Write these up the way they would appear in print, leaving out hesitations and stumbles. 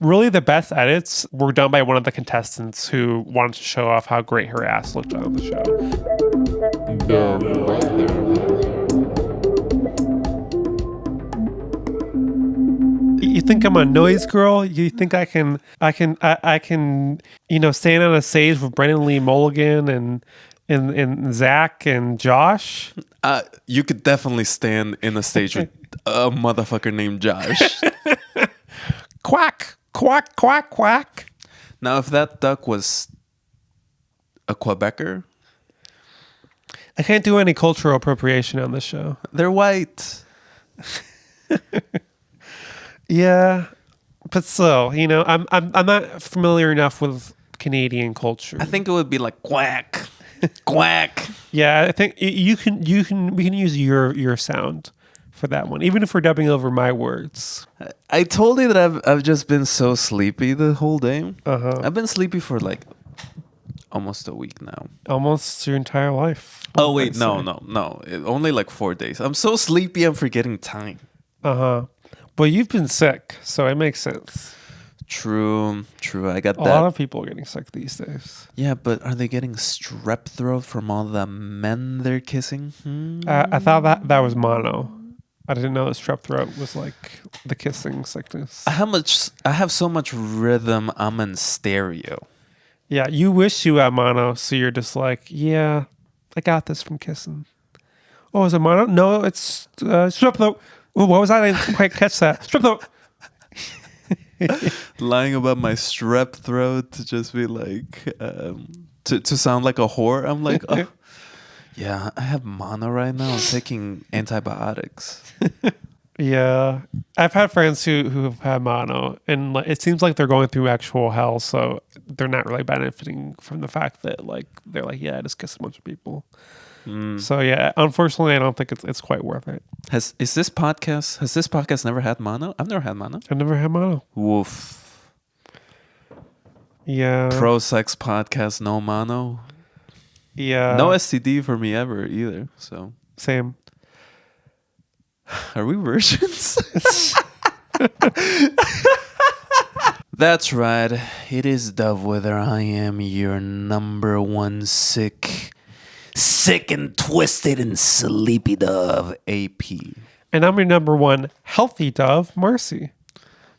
really the best edits were done by one of the contestants who wanted to show off how great her ass looked on the show. You think I'm a noise girl? You think I can, stand on a stage with Brendan Lee Mulligan and Zach and Josh? You could definitely stand in a stage with a motherfucker named Josh. Quack, quack, quack, quack. Now, if that duck was a Quebecer, I can't do any cultural appropriation on this show. they're white. Yeah, but still, I'm not familiar enough with Canadian culture. I think it would be like quack, quack. Yeah, I think we can use your sound for that one, even if we're dubbing over my words. I told you that I've just been so sleepy the whole day. Uh-huh. I've been sleepy for like almost a week now. Almost your entire life. Oh wait, no. Only like 4 days. I'm so sleepy. I'm forgetting time. Uh-huh. Well, you've been sick, so it makes sense. True. I got a that. lot of people are getting sick these days. Yeah, but are they getting strep throat from all the men they're kissing? I thought that was mono. I didn't know that strep throat was like the kissing sickness. I have so much rhythm. I'm in stereo. Yeah, you wish you had mono, so you're just like, yeah, I got this from kissing. Oh, is it mono? No, it's strep throat. Ooh, what was that? I didn't quite catch that. Strep throat. Lying about my strep throat to just be like, to sound like a whore. I'm like, oh, yeah, I have mono right now. I'm taking antibiotics. Yeah, I've had friends who have had mono, and it seems like they're going through actual hell, so they're not really benefiting from the fact that they're like, yeah, I just kissed a bunch of people. So yeah, unfortunately, I don't think it's quite worth it. Has this podcast never had mono? I've never had mono. I've never had mono. Woof. Yeah. Pro sex podcast, no mono. Yeah. No STD for me ever either. So same. Are we virgins? That's right. It is Dove Wither. I am your number one sick and twisted and sleepy dove, AP. And I'm your number one healthy dove, Marcy.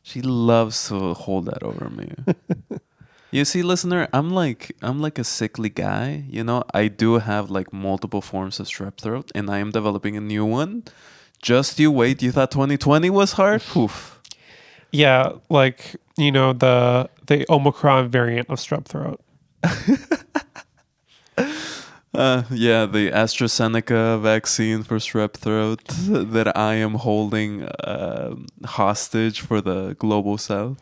She loves to hold that over me. You see, listener, I'm like a sickly guy. I do have like multiple forms of strep throat, and I am developing a new one. Just you wait. You thought 2020 was hard? Poof. Yeah, like, the Omicron variant of strep throat. Yeah, the AstraZeneca vaccine for strep throat that I am holding hostage for the global south.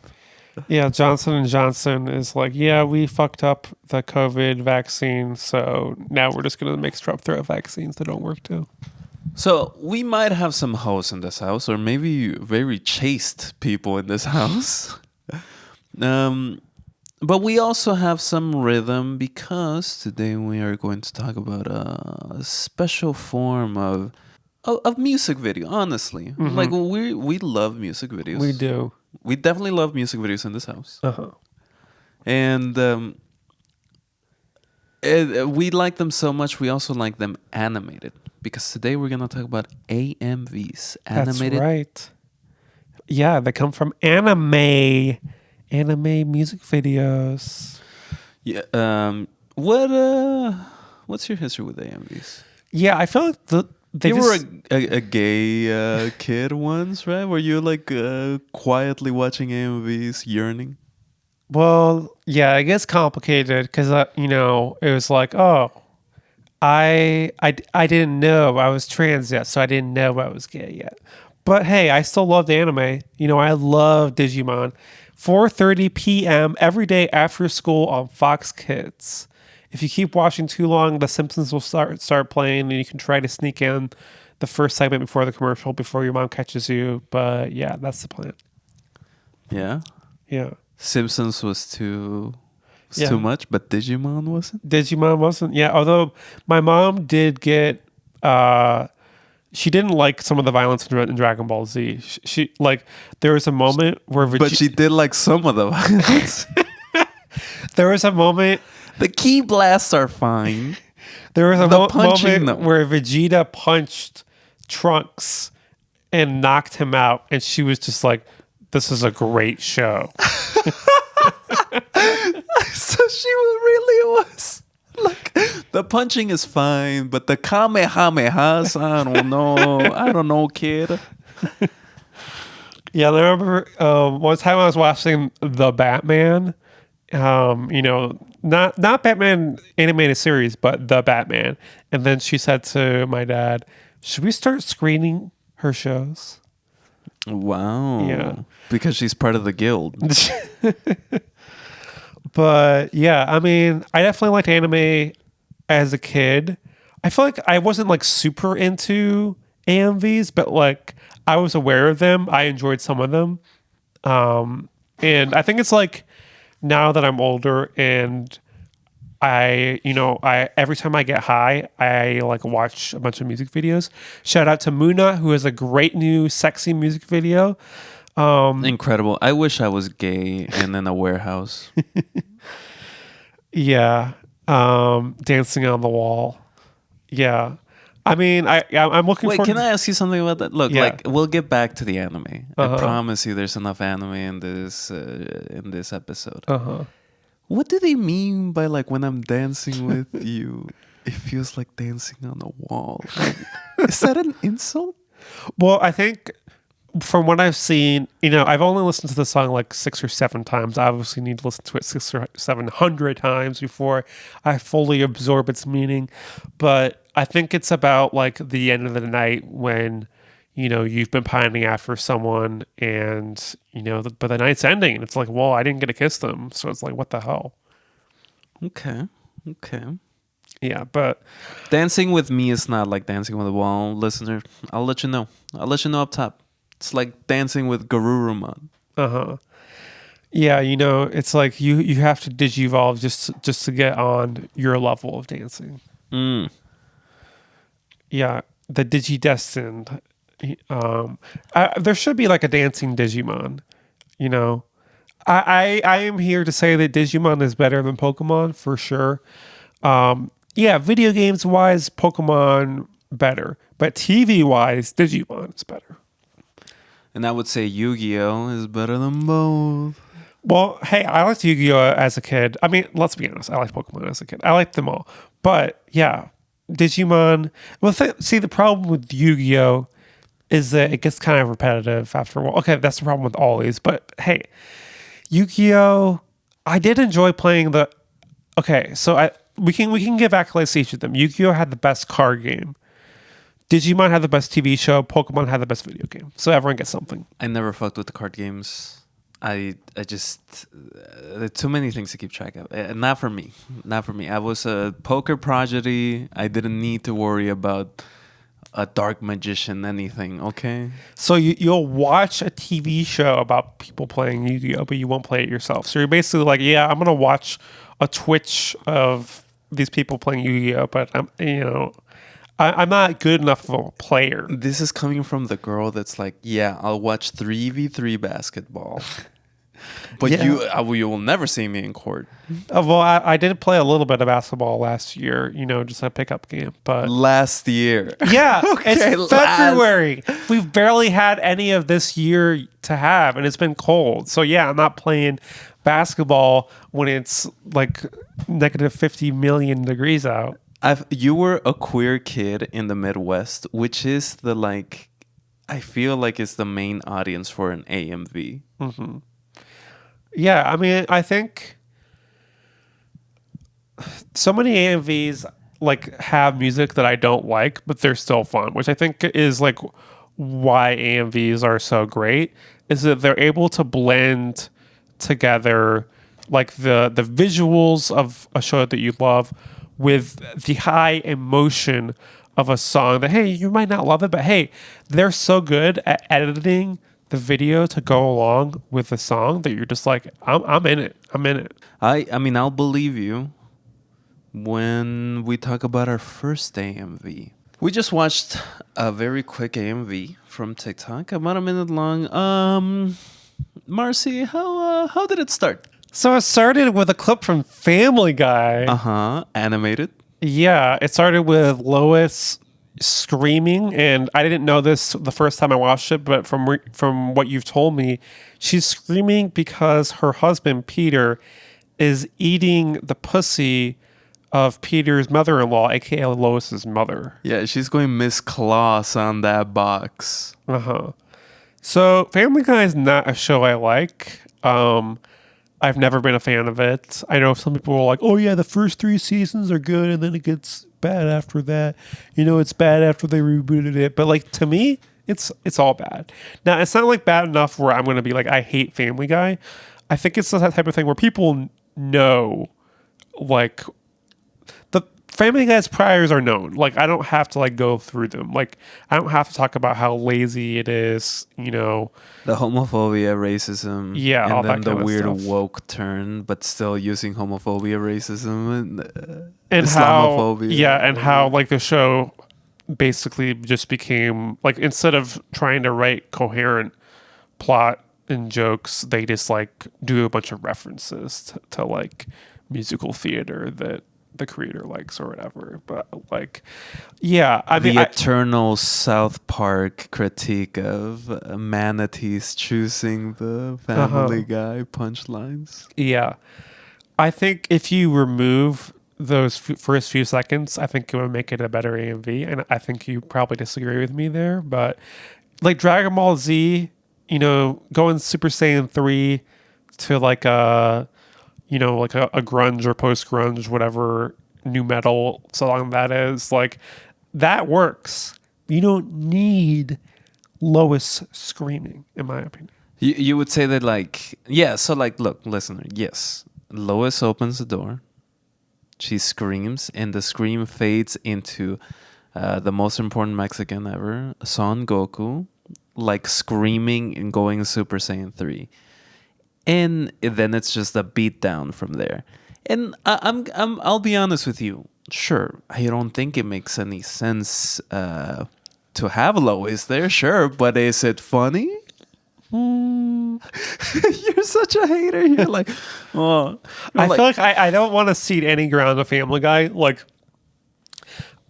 Yeah, Johnson & Johnson is like, yeah, we fucked up the COVID vaccine, so now we're just going to make strep throat vaccines that don't work too. So we might have some hoes in this house, or maybe very chaste people in this house. But we also have some rhythm because today we are going to talk about a special form of music video. Honestly, like we love music videos. We do. We definitely love music videos in this house. And we like them so much. We also like them animated because today we're gonna talk about AMVs. Animated. That's right. Yeah, they come from anime music videos. Yeah. What's your history with AMVs? Yeah, I feel like you were a gay kid once, right? Were you like quietly watching AMVs, yearning? Well, yeah, it gets complicated because it was like, oh, I didn't know I was trans yet, so I didn't know I was gay yet. But hey, I still loved anime. I love Digimon. 4:30 p.m. every day after school on Fox Kids. If you keep watching too long, The Simpsons will start playing, and you can try to sneak in the first segment before the commercial before your mom catches you. But yeah, that's the plan. Yeah? Yeah. Simpsons was too much, but Digimon wasn't? Digimon wasn't. Yeah, although my mom did get she didn't like some of the violence in Dragon Ball Z. She like there was a moment where But she did like some of the violence. there was a moment. The key blasts are fine. There was a punching, moment no. where Vegeta punched Trunks and knocked him out, and she was just like, "This is a great show." So she really was like, the punching is fine, but the kamehamehas, I don't know, kid. Yeah, I remember one time I was watching The Batman. Not Batman animated series, but The Batman. And then she said to my dad, "Should we start screening her shows?" Wow. Yeah. Because she's part of the guild. But yeah, I mean, I definitely liked anime as a kid. I feel like I wasn't like super into AMVs, but like I was aware of them. I enjoyed some of them. And I think it's like now that I'm older and I every time I get high, I like watch a bunch of music videos. Shout out to Muna, who has a great new sexy music video. Incredible. I wish I was gay and in a warehouse. Yeah. Dancing on the wall. Yeah. I mean, I'm looking Wait, forward can I ask you something about that? Look, Yeah. like we'll get back to the anime. Uh-huh. I promise you, there's enough anime in this episode. Uh-huh. What do they mean by like when I'm dancing with you, it feels like dancing on a wall? Is that an insult? Well, I think from what I've seen, I've only listened to the song like 6 or 7 times. I obviously need to listen to it 600 or 700 times before I fully absorb its meaning. But I think it's about like the end of the night when, you've been pining after someone and, but the night's ending and it's like, well, I didn't get to kiss them. So it's like, what the hell? Okay. Yeah, but Dancing with me is not like dancing with a wall, listener. I'll let you know. Up top. It's like dancing with Garurumon. uh-huh. Yeah, it's like you have to digivolve just to get on your level of dancing. Yeah, the Digidestined. There should be like a dancing Digimon. I am here to say that Digimon is better than Pokemon for sure. Yeah, video games wise, Pokemon better, but TV wise, Digimon is better. And I would say Yu-Gi-Oh is better than both. Well, hey, I liked Yu-Gi-Oh as a kid. I mean, let's be honest, I liked Pokemon as a kid. I liked them all, but yeah, Digimon. Well, see, the problem with Yu-Gi-Oh is that it gets kind of repetitive after a while. Okay, that's the problem with all these. But hey, Yu-Gi-Oh, I did enjoy playing the. Okay, so we can give accolades to each of them. Yu-Gi-Oh had the best card game. Digimon had the best TV show. Pokemon had the best video game. So everyone gets something. I never fucked with the card games. I just too many things to keep track of. Not for me. I was a poker prodigy. I didn't need to worry about a dark magician, anything. Okay. So you'll watch a TV show about people playing Yu-Gi-Oh, but you won't play it yourself. So you're basically like, yeah, I'm gonna watch a Twitch of these people playing Yu-Gi-Oh, but I'm not good enough of a player. This is coming from the girl that's like, yeah, I'll watch 3v3 basketball. But Yeah. you will never see me in court. Well, I did play a little bit of basketball last year, just a pickup game. But Last year. yeah, Okay, it's February. We've barely had any of this year to have, and it's been cold. So yeah, I'm not playing basketball when it's like negative 50 million degrees out. You were a queer kid in the Midwest, which is I feel like it's the main audience for an AMV. Mm-hmm. Yeah, I mean, I think so many AMVs like have music that I don't like, but they're still fun, which I think is like why AMVs are so great, is that they're able to blend together like the visuals of a show that you love with the high emotion of a song that, hey, you might not love it, but hey, they're so good at editing the video to go along with the song that you're just like, I'm in it. I'm in it. I mean, I'll believe you when we talk about our first AMV. We just watched a very quick AMV from TikTok, about a minute long. Marcy, how did it start? So it started with a clip from Family Guy. Animated. Yeah, it started with Lois screaming, and I didn't know this the first time I watched it, but from what you've told me, she's screaming because her husband Peter is eating the pussy of Peter's mother-in-law, aka Lois's mother. Yeah, she's going Miss Claus on that box. So Family Guy is not a show I like. I've never been a fan of it. I know some people are like, "Oh yeah, the first 3 seasons are good, and then it gets bad after that." It's bad after they rebooted it. But like to me, it's all bad. Now it's not like bad enough where I'm gonna be like, I hate Family Guy. I think it's that type of thing where people know, like, the Family Guy's priors are known. Like I don't have to like go through them. Like I don't have to talk about how lazy it is. The homophobia, racism, Yeah, all and then that the kind of weird stuff. woke turn, but still using homophobia, racism, and And Islamophobia. and how like the show basically just became like, instead of trying to write coherent plot and jokes, they just like do a bunch of references to like musical theater that the creator likes or whatever. But like, yeah, I mean, The eternal South Park critique of manatees choosing the Family Guy punchlines. yeah, I think if you remove those first few seconds, I think it would make it a better AMV. And I think you probably disagree with me there, but like Dragon Ball Z, going Super Saiyan 3 to like a grunge or post grunge, whatever new metal song that is, like that works. You don't need Lois screaming, in my opinion. You would say that, like, yeah, so, like, look, listener, yes. Lois opens the door. She screams, and the scream fades into the most important Mexican ever, Son Goku, like, screaming and going Super Saiyan 3. And then it's just a beat down from there. And I'll be honest with you. Sure, I don't think it makes any sense to have Lois there, sure, but is it funny? You're such a hater. You're like, oh. I feel like I don't want to cede any ground to Family Guy. Like,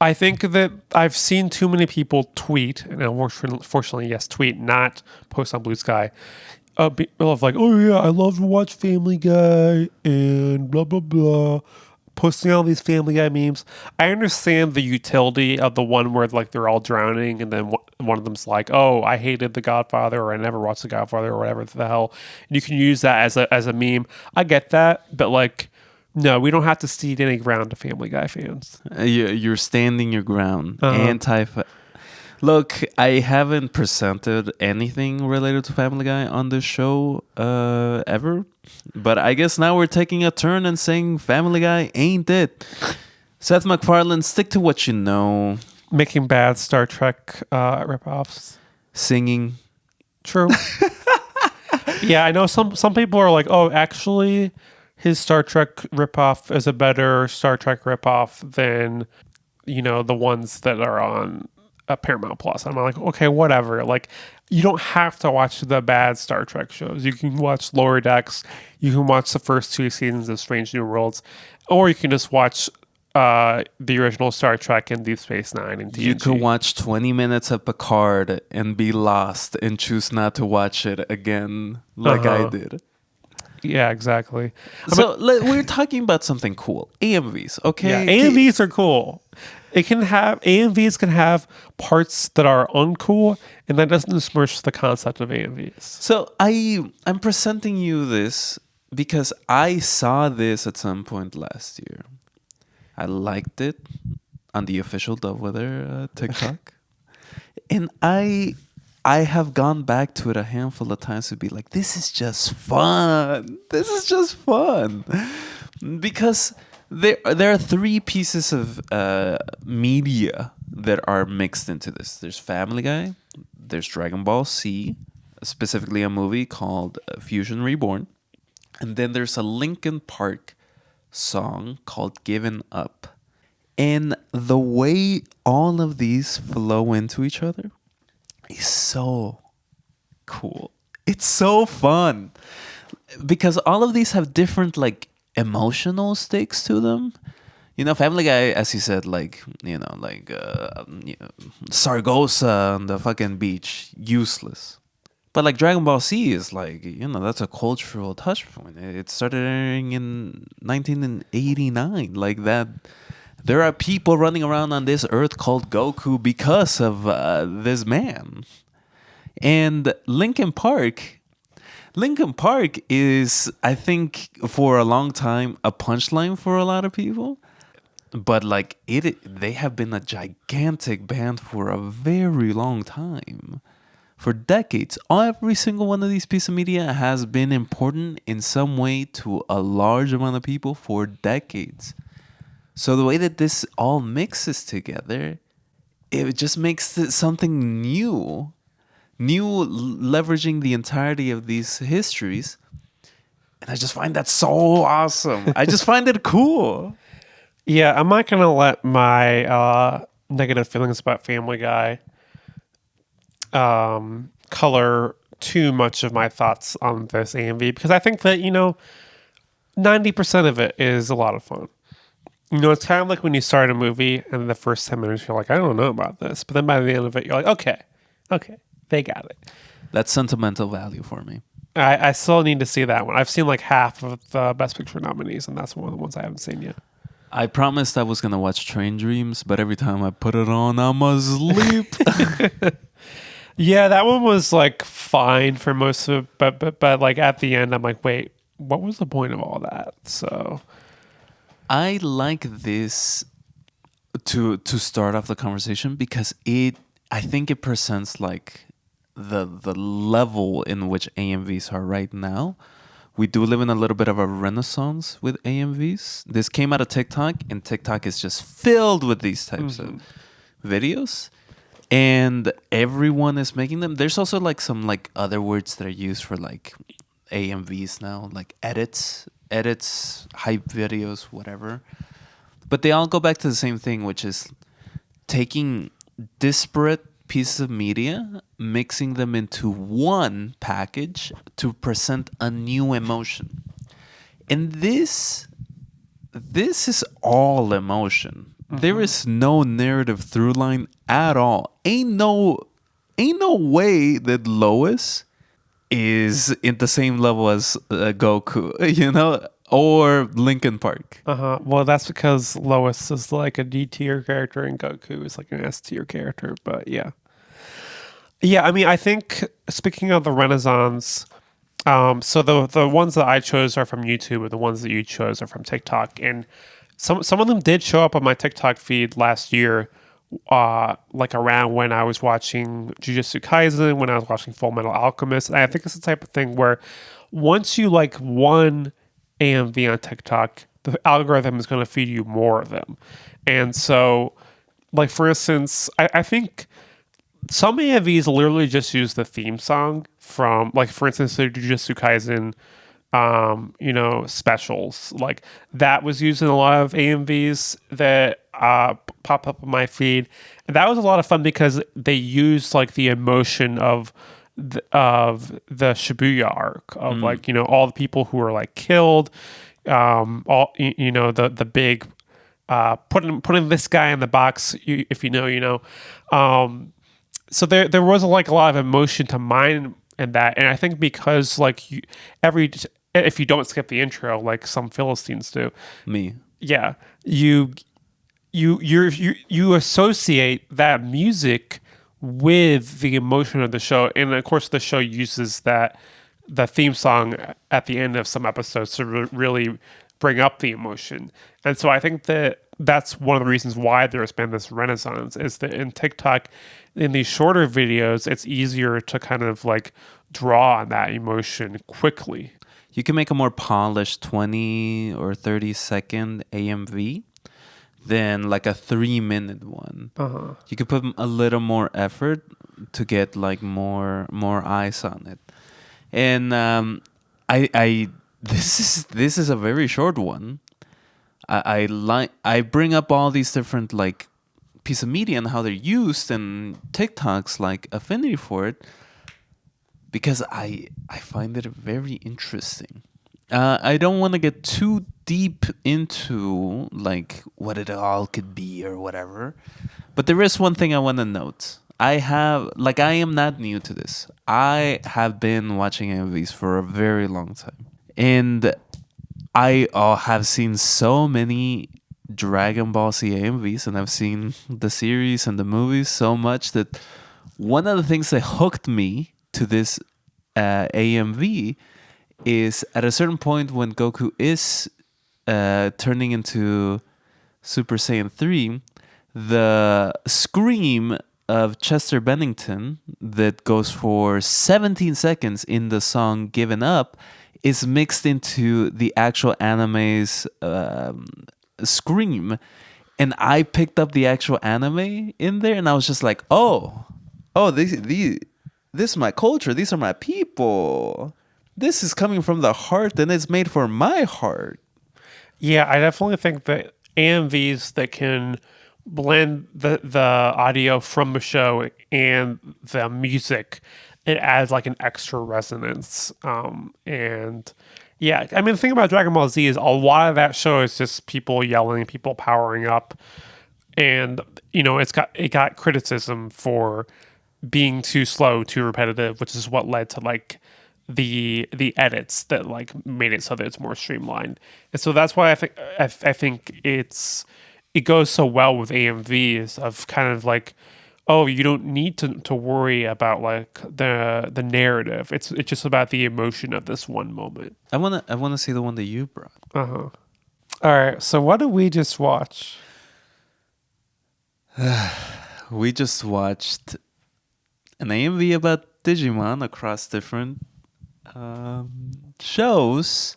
I think that I've seen too many people tweet, and unfortunately, yes, tweet, not post on Blue Sky, of like, oh yeah, I love to watch Family Guy and blah blah blah, posting all these Family Guy memes. I understand the utility of the one where like they're all drowning, and then one of them's like, "Oh, I hated The Godfather," or "I never watched The Godfather," or whatever the hell. And you can use that as a meme. I get that, but like, no, we don't have to cede any ground to Family Guy fans. You're standing your ground. Anti. Look, I haven't presented anything related to Family Guy on this show ever. But I guess now we're taking a turn and saying Family Guy ain't it. Seth MacFarlane, stick to what you know. Making bad Star Trek ripoffs. Singing. True. Yeah, I know some people are like, oh, actually, his Star Trek ripoff is a better Star Trek ripoff than, the ones that are on Paramount Plus. I'm like, okay, whatever. Like, you don't have to watch the bad Star Trek shows. You can watch Lower Decks. You can watch the first 2 seasons of Strange New Worlds, or you can just watch the original Star Trek and Deep Space Nine and TNG. You could watch 20 minutes of Picard and be lost and choose not to watch it again like I did. Yeah, exactly. So we're talking about something cool. AMVs, okay? Yeah, AMVs are cool. AMVs can have parts that are uncool, and that doesn't besmirch the concept of AMVs. So I'm presenting you this because I saw this at some point last year. I liked it on the official Doveweather TikTok, and I have gone back to it a handful of times to be like, this is just fun. This is just fun. Because there are 3 pieces of media that are mixed into this. There's Family Guy, there's Dragon Ball Z, specifically a movie called Fusion Reborn, and then there's a Linkin Park song called Given Up. And the way all of these flow into each other is so cool. It's so fun because all of these have different like emotional stakes to them. You know, Family Guy, as you said, like, Sargosa on the fucking beach, useless. But like Dragon Ball Z is like, that's a cultural touch point. It started airing in 1989. Like that, there are people running around on this earth called Goku because of this man. And Linkin Park is, I think, for a long time, a punchline for a lot of people. But like they have been a gigantic band for a very long time. For decades, every single one of these pieces of media has been important in some way to a large amount of people for decades. So the way that this all mixes together, it just makes it something new, leveraging the entirety of these histories. And I just find that so awesome. I just find it cool. Yeah, I'm not going to let my negative feelings about Family Guy color too much of my thoughts on this AMV because I think that, 90% of it is a lot of fun. It's kind of like when you start a movie and the first 10 minutes you're like, I don't know about this. But then by the end of it, you're like, okay, they got it. That's sentimental value for me. I still need to see that one. I've seen like half of the Best Picture nominees, and that's one of the ones I haven't seen yet. I promised I was going to watch Train Dreams, but every time I put it on, I'm asleep. Yeah, that one was like fine for most of it, but like at the end, I'm like, wait, what was the point of all that? So I like this to start off the conversation because I think it presents like the level in which AMVs are right now. We do live in a little bit of a renaissance with AMVs. This came out of TikTok, and TikTok is just filled with these types of videos. And everyone is making them. There's also like some like other words that are used for like AMVs now, like edits, hype videos, whatever. But they all go back to the same thing, which is taking disparate pieces of media, mixing them into one package to present a new emotion. And this is all emotion. There is no narrative through line at all. Ain't no way that Lois is in the same level as Goku, or Linkin Park. well, that's because Lois is like a D tier character and Goku is like an S tier character. But yeah. I mean, I think speaking of the Renaissance, so the ones that I chose are from YouTube, and the ones that you chose are from TikTok, and some of them did show up on my TikTok feed last year, like around when I was watching Jujutsu Kaisen, when I was watching Full Metal Alchemist. And I think it's the type of thing where once you like one AMV on TikTok, the algorithm is going to feed you more of them. And so, like for instance, I think some AMVs literally just use the theme song from, like for instance, the Jujutsu Kaisen specials. Like that was used in a lot of AMVs that pop up on my feed. And that was a lot of fun because they used like the emotion of the Shibuya arc of like, all the people who were like killed, the big putting this guy in the box, if you know. So there was like a lot of emotion to mine in that, and I think because like if you don't skip the intro like some Philistines do, yeah, you associate that music with the emotion of the show, and of course the show uses the theme song at the end of some episodes to really bring up the emotion. And so I think that's one of the reasons why there's been this renaissance, is that in TikTok, in these shorter videos, it's easier to kind of like draw on that emotion quickly. You can make a more polished 20 or 30-second AMV than like a 3-minute one. You could put a little more effort to get like more eyes on it. And this is a very short one. I bring up all these different like piece of media and how they're used and TikToks like affinity for it because I find it very interesting. I don't want to get too deep into like what it all could be or whatever, but there is one thing I want to note. I am not new to this. I have been watching AMVs for a very long time, and I have seen so many Dragon Ball Z AMVs, and I've seen the series and the movies so much that one of the things that hooked me to this AMV is at a certain point when Goku is turning into Super Saiyan 3, the scream of Chester Bennington that goes for 17 seconds in the song Given Up is mixed into the actual anime's scream. And I picked up the actual anime in there and I was just like, this is my culture. These are my people. This is coming from the heart and it's made for my heart. Yeah, I definitely think that AMVs that can blend the audio from the show and the music, it adds like an extra resonance. And yeah, I mean, the thing about Dragon Ball Z is a lot of that show is just people yelling, people powering up, and it got criticism for being too slow, too repetitive, which is what led to like the edits that like made it so that it's more streamlined. And so that's why I think it goes so well with AMVs of kind of like, oh, you don't need to worry about like the narrative. It's just about the emotion of this one moment. I wanna see the one that you brought. All right, so what did we just watch? We just watched an AMV about Digimon across different shows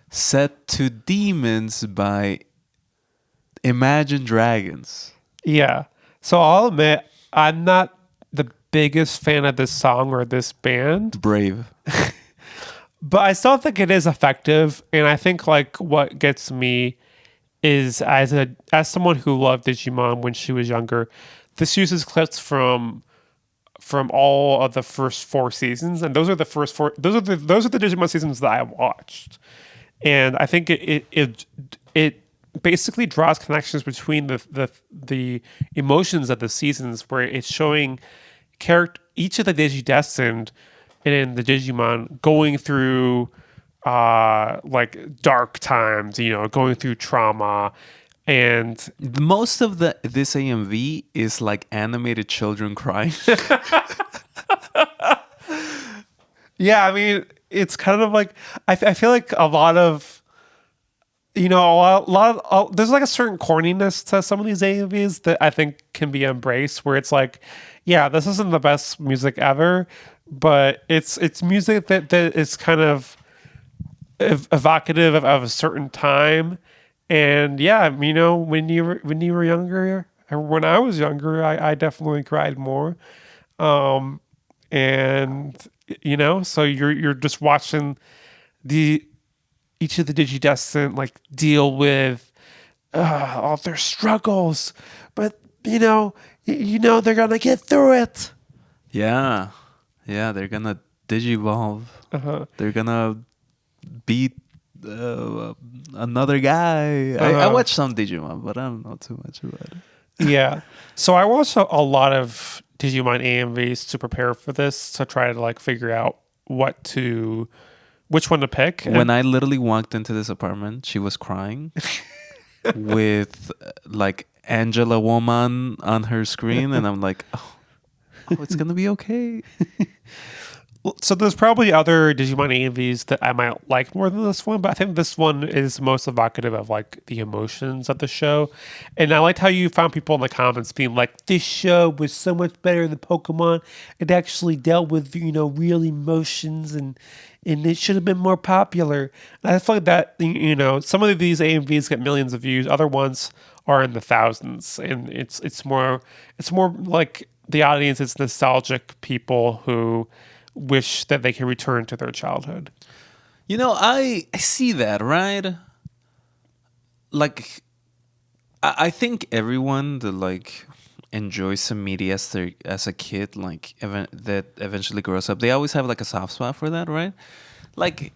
set to Demons by Imagine Dragons. Yeah. So I'll admit, I'm not the biggest fan of this song or this band, Brave. but I still think it is effective. And I think like what gets me is as someone who loved Digimon when she was younger, this uses clips from all of the first 4 seasons, and those are the first 4. Those are the Digimon seasons that I watched, and I think it basically draws connections between the emotions of the seasons, where it's showing each of the Digidestined in the Digimon going through like dark times, going through trauma. And most of this AMV is like animated children crying. yeah, I mean, it's kind of like I feel like a lot of there's like a certain corniness to some of these AMVs that I think can be embraced, where it's like, yeah, this isn't the best music ever, but it's music that is kind of evocative of a certain time. And yeah, when you were younger, or when I was younger, I definitely cried more. And so you're just watching each of the Digidestined like deal with all their struggles, but they're gonna get through it. Yeah, they're gonna digivolve. They're gonna beat another guy. I watched some Digimon, but I don't know too much about it. Yeah. So I watched a lot of Digimon AMVs to prepare for this, to try to like figure out which one to pick. When I literally walked into this apartment, she was crying with like Angela Woman on her screen, and I'm like, oh it's gonna be okay. So there's probably other Digimon AMVs that I might like more than this one, but I think this one is most evocative of like the emotions of the show. And I liked how you found people in the comments being like, this show was so much better than Pokemon. It actually dealt with, real emotions and it should have been more popular. And I feel like that, some of these AMVs get millions of views. Other ones are in the thousands. And it's more like the audience is nostalgic people who wish that they can return to their childhood. I see that, right? like I think everyone that like enjoys some media as a kid, like that eventually grows up, they always have like a soft spot for that, right? Like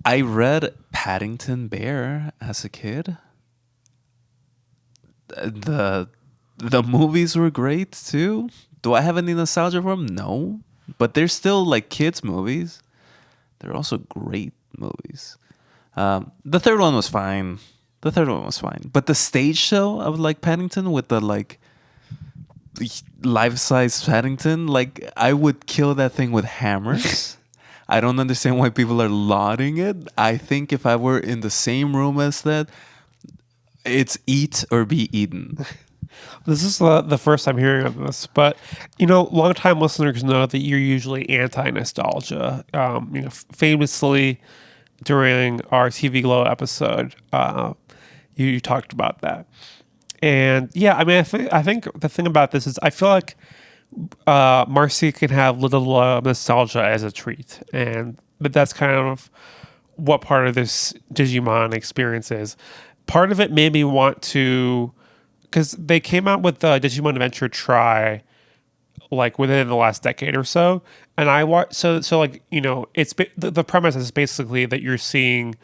I read Paddington Bear as a kid. The the movies were great too. Do I have any nostalgia for them? No, but they're still like kids movies. They're also great movies. The third one was fine. The third one was fine, but the stage show of like Paddington with the like life-size Paddington, like I would kill that thing with hammers. I don't understand why people are lauding it. I think if I were in the same room as that, it's eat or be eaten. This is the first time hearing of this, but long-time listeners know that you're usually anti-nostalgia. Famously during our TV Glow episode, you talked about that, and yeah, I mean, I think the thing about this is I feel like Marcy can have little nostalgia as a treat, but that's kind of what part of this Digimon experience is. Part of it made me want to, because they came out with the Digimon Adventure Try like within the last decade or so, and I watched. So like the premise is basically that you're seeing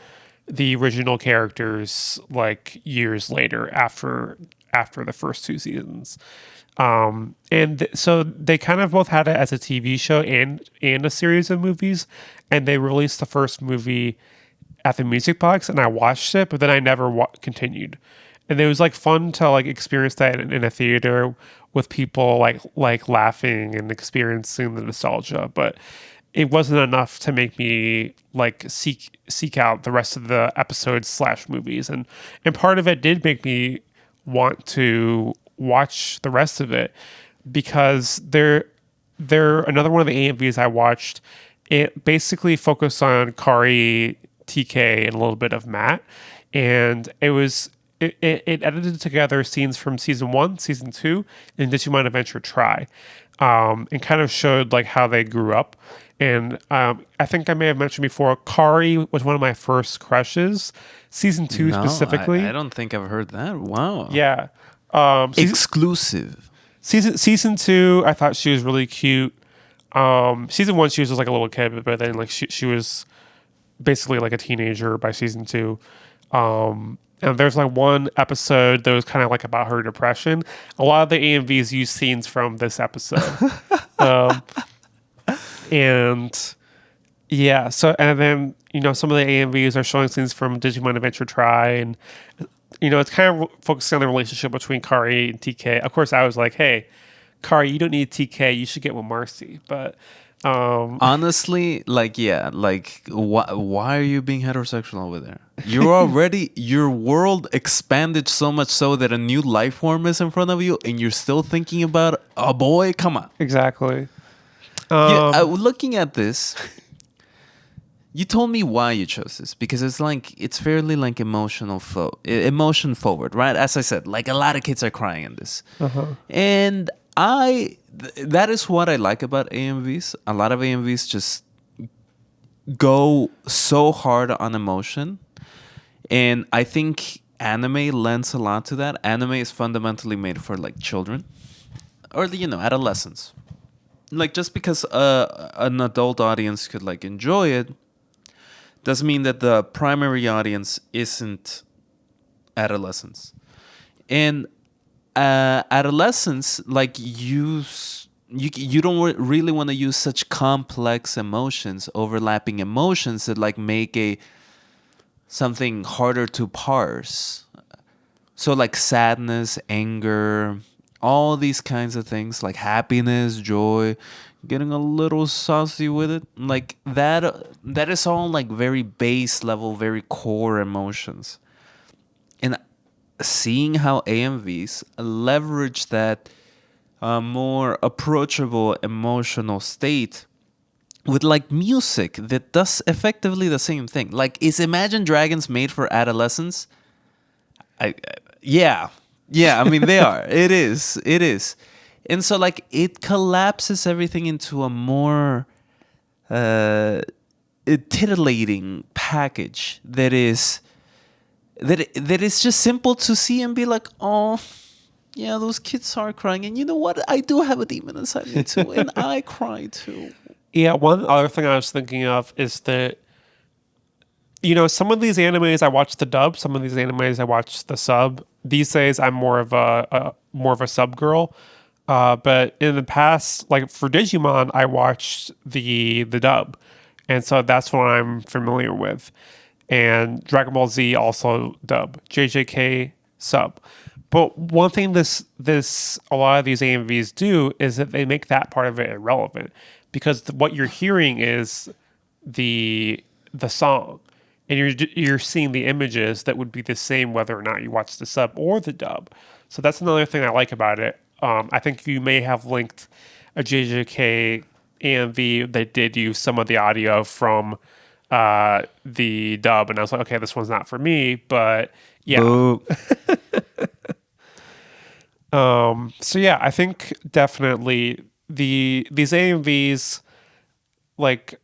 the original characters like years later after the first two seasons. So they kind of both had it as a TV show and a series of movies, and they released the first movie at the Music Box, and I watched it, but then I never continued. And it was like fun to like experience that in a theater with people like laughing and experiencing the nostalgia, but it wasn't enough to make me like seek out the rest of the episodes slash movies, and part of it did make me want to watch the rest of it because they're another one of the AMVs I watched. It basically focused on Kari, TK, and a little bit of Matt, and it edited together scenes from season 1, season 2, and Digimon Adventure Try, and kind of showed like how they grew up. And I think I may have mentioned before, Kari was one of my first crushes. Season 2 No, specifically. I don't think I've heard that. Wow. Yeah. Exclusive. Season 2, I thought she was really cute. Season 1, she was just like a little kid, but then like she was basically like a teenager by season 2. And there's like one episode that was kind of like about her depression. A lot of the AMVs use scenes from this episode. And yeah, so and then some of the AMVs are showing scenes from Digimon Adventure Try, and it's kind of focusing on the relationship between Kari and TK. Of course, I was like, hey, Kari, you don't need TK, you should get with Marcy. But honestly, like, yeah, like, why are you being heterosexual over there? You're already, your world expanded so much so that a new life form is in front of you, and you're still thinking about a boy? Come on. Exactly. Looking at this, you told me why you chose this, because it's fairly like emotion forward, right? As I said, like a lot of kids are crying in this. And that is what I like about AMVs. A lot of AMVs just go so hard on emotion, and I think anime lends a lot to that. Anime is fundamentally made for like children or adolescents. Like, just because an adult audience could like enjoy it doesn't mean that the primary audience isn't adolescents. And adolescents like you don't really want to use such complex emotions, overlapping emotions that like make something harder to parse. So like sadness, anger, all these kinds of things, like happiness, joy, getting a little saucy with it, like that is all like very base level, very core emotions. And seeing how AMVs leverage that more approachable emotional state with like music that does effectively the same thing. Like, is Imagine Dragons made for adolescents? Yeah. I mean, they are. It is. And so like it collapses everything into a more titillating package that is that it's just simple to see and be like, oh, yeah, those kids are crying, and you know what? I do have a demon inside me too, and I cry too. Yeah, one other thing I was thinking of is that, some of these animes I watch the dub, some of these animes I watch the sub. These days I'm more of a sub girl. But in the past, like for Digimon, I watched the dub, and so that's what I'm familiar with. And Dragon Ball Z also dub, JJK sub. But one thing this a lot of these AMVs do is that they make that part of it irrelevant, because what you're hearing is the song, and you're seeing the images that would be the same whether or not you watch the sub or the dub. So that's another thing I like about it. I think you may have linked a JJK AMV that did use some of the audio from the dub, and I was like, okay, this one's not for me, but yeah. Boo. So yeah, I think definitely these AMVs, like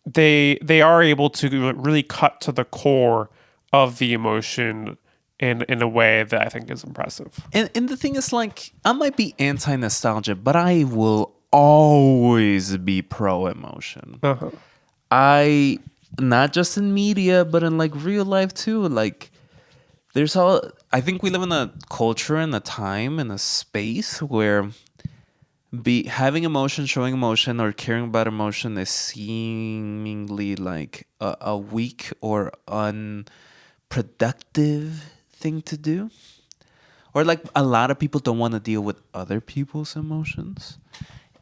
they are able to really cut to the core of the emotion in a way that I think is impressive. And the thing is, like, I might be anti nostalgia, but I will always be pro emotion. Uh-huh. I not just in media, but in like real life too. Like, there's all. I think we live in a culture and a time and a space where be having emotion, showing emotion, or caring about emotion is seemingly like a weak or unproductive thing to do. Or like a lot of people don't want to deal with other people's emotions.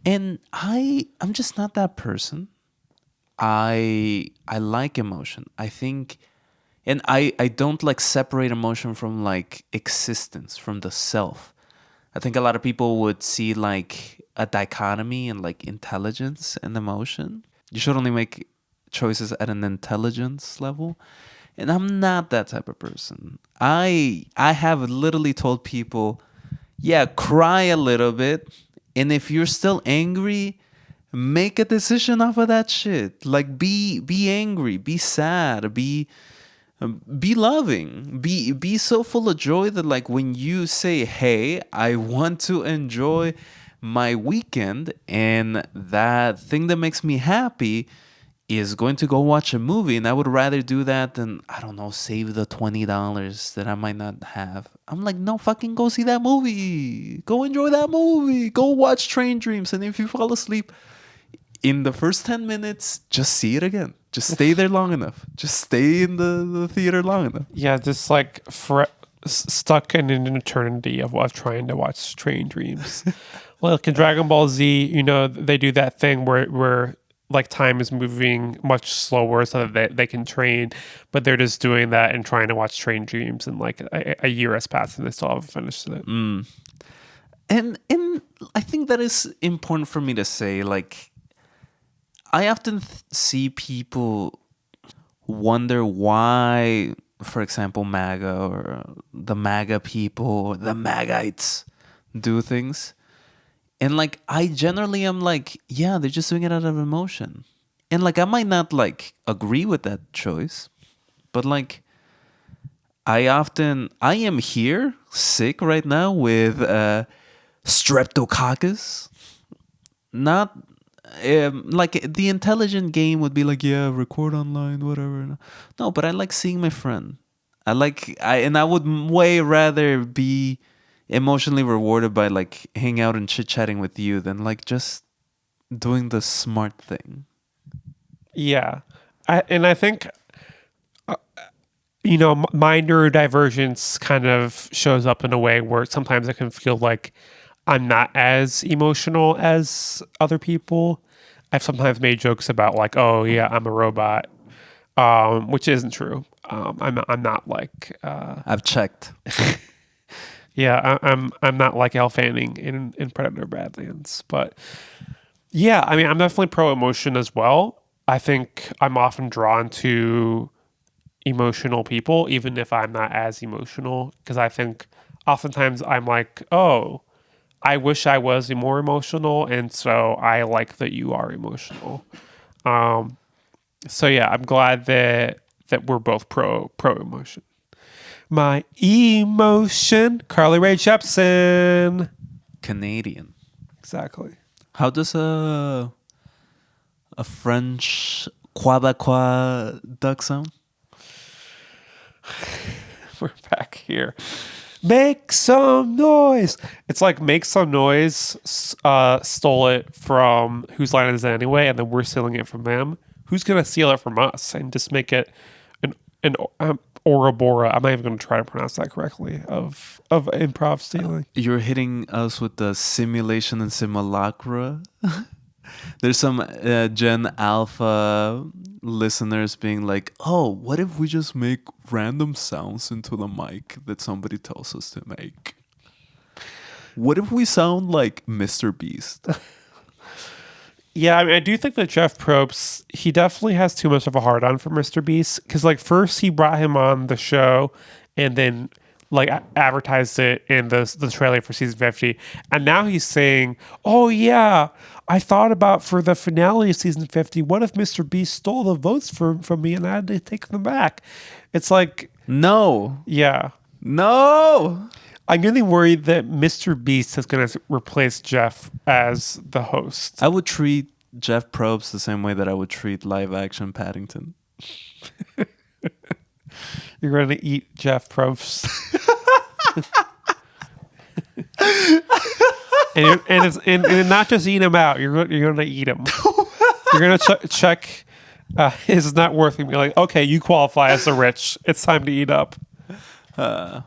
And I'm just not that person. I like emotion. I think, and I don't like separate emotion from like existence, from the self. I think a lot of people would see like a dichotomy in like intelligence and emotion. You should only make choices at an intelligence level. And I'm not that type of person. I have literally told people, yeah, cry a little bit, and if you're still angry, make a decision off of that shit. Like be angry, be sad, be loving, be so full of joy that like when you say, hey, I want to enjoy my weekend, and that thing that makes me happy is going to go watch a movie, and I would rather do that than, I don't know, save the $20 that I might not have. I'm like, no, fucking go see that movie, go enjoy that movie, go watch Train Dreams, and if you fall asleep in the first 10 minutes, just see it again. Just stay there long enough. Just stay in the theater long enough. Yeah, just like stuck in an eternity of trying to watch Train Dreams. Like in Dragon Ball Z, they do that thing where like time is moving much slower so that they can train, but they're just doing that and trying to watch Train Dreams, and like a year has passed and they still haven't finished it. And I think that is important for me to say. Like, I often see people wonder why, for example, MAGA or the MAGA people or the MAGites do things. And like, I generally am like, yeah, they're just doing it out of emotion. And like, I might not like agree with that choice, but like, I am here sick right now with streptococcus. Not like the intelligent game would be like, yeah, record online, whatever. No, but I like seeing my friend. I would way rather be emotionally rewarded by like hang out and chit chatting with you than like just doing the smart thing. Yeah, I think my neurodivergence kind of shows up in a way where sometimes I can feel like I'm not as emotional as other people. I've sometimes made jokes about like, oh yeah, I'm a robot, which isn't true. I'm not like I've checked. yeah, I'm not like Elle Fanning in Predator Badlands, but yeah, I mean, I'm definitely pro emotion as well. I think I'm often drawn to emotional people, even if I'm not as emotional, because I think oftentimes I'm like, oh, I wish I was more emotional, and so I like that you are emotional. So yeah, I'm glad that we're both pro emotion. My emotion. Carly Rae Jepsen. Canadian. Exactly. How does a French Quebecois duck sound? We're back here. Make some noise. It's like make some noise. Stole it from Whose Line Is It Anyway, and then we're stealing it from them. Who's gonna steal it from us and just make it an Ouroboros? I'm not even gonna try to pronounce that correctly. Of improv stealing. You're hitting us with the simulation and simulacra. There's some Gen Alpha listeners being like, oh, what if we just make random sounds into the mic that somebody tells us to make? What if we sound like Mr. Beast? Yeah, I mean, I do think that Jeff Probst, he definitely has too much of a hard on for Mr. Beast. Because, like, first he brought him on the show and then, like, advertised it in the trailer for season 50. And now he's saying, oh, yeah, I thought about for the finale of season 50, what if Mr. Beast stole the votes from me and I had to take them back? It's like, No. yeah. No. I'm getting worried that Mr. Beast is going to replace Jeff as the host. I would treat Jeff Probst the same way that I would treat live action Paddington. You're going to eat Jeff Probst. and not just eat him out. You're going to eat him. You're going to check his net worth and be like, okay, you qualify as the rich. It's time to eat up. Yeah,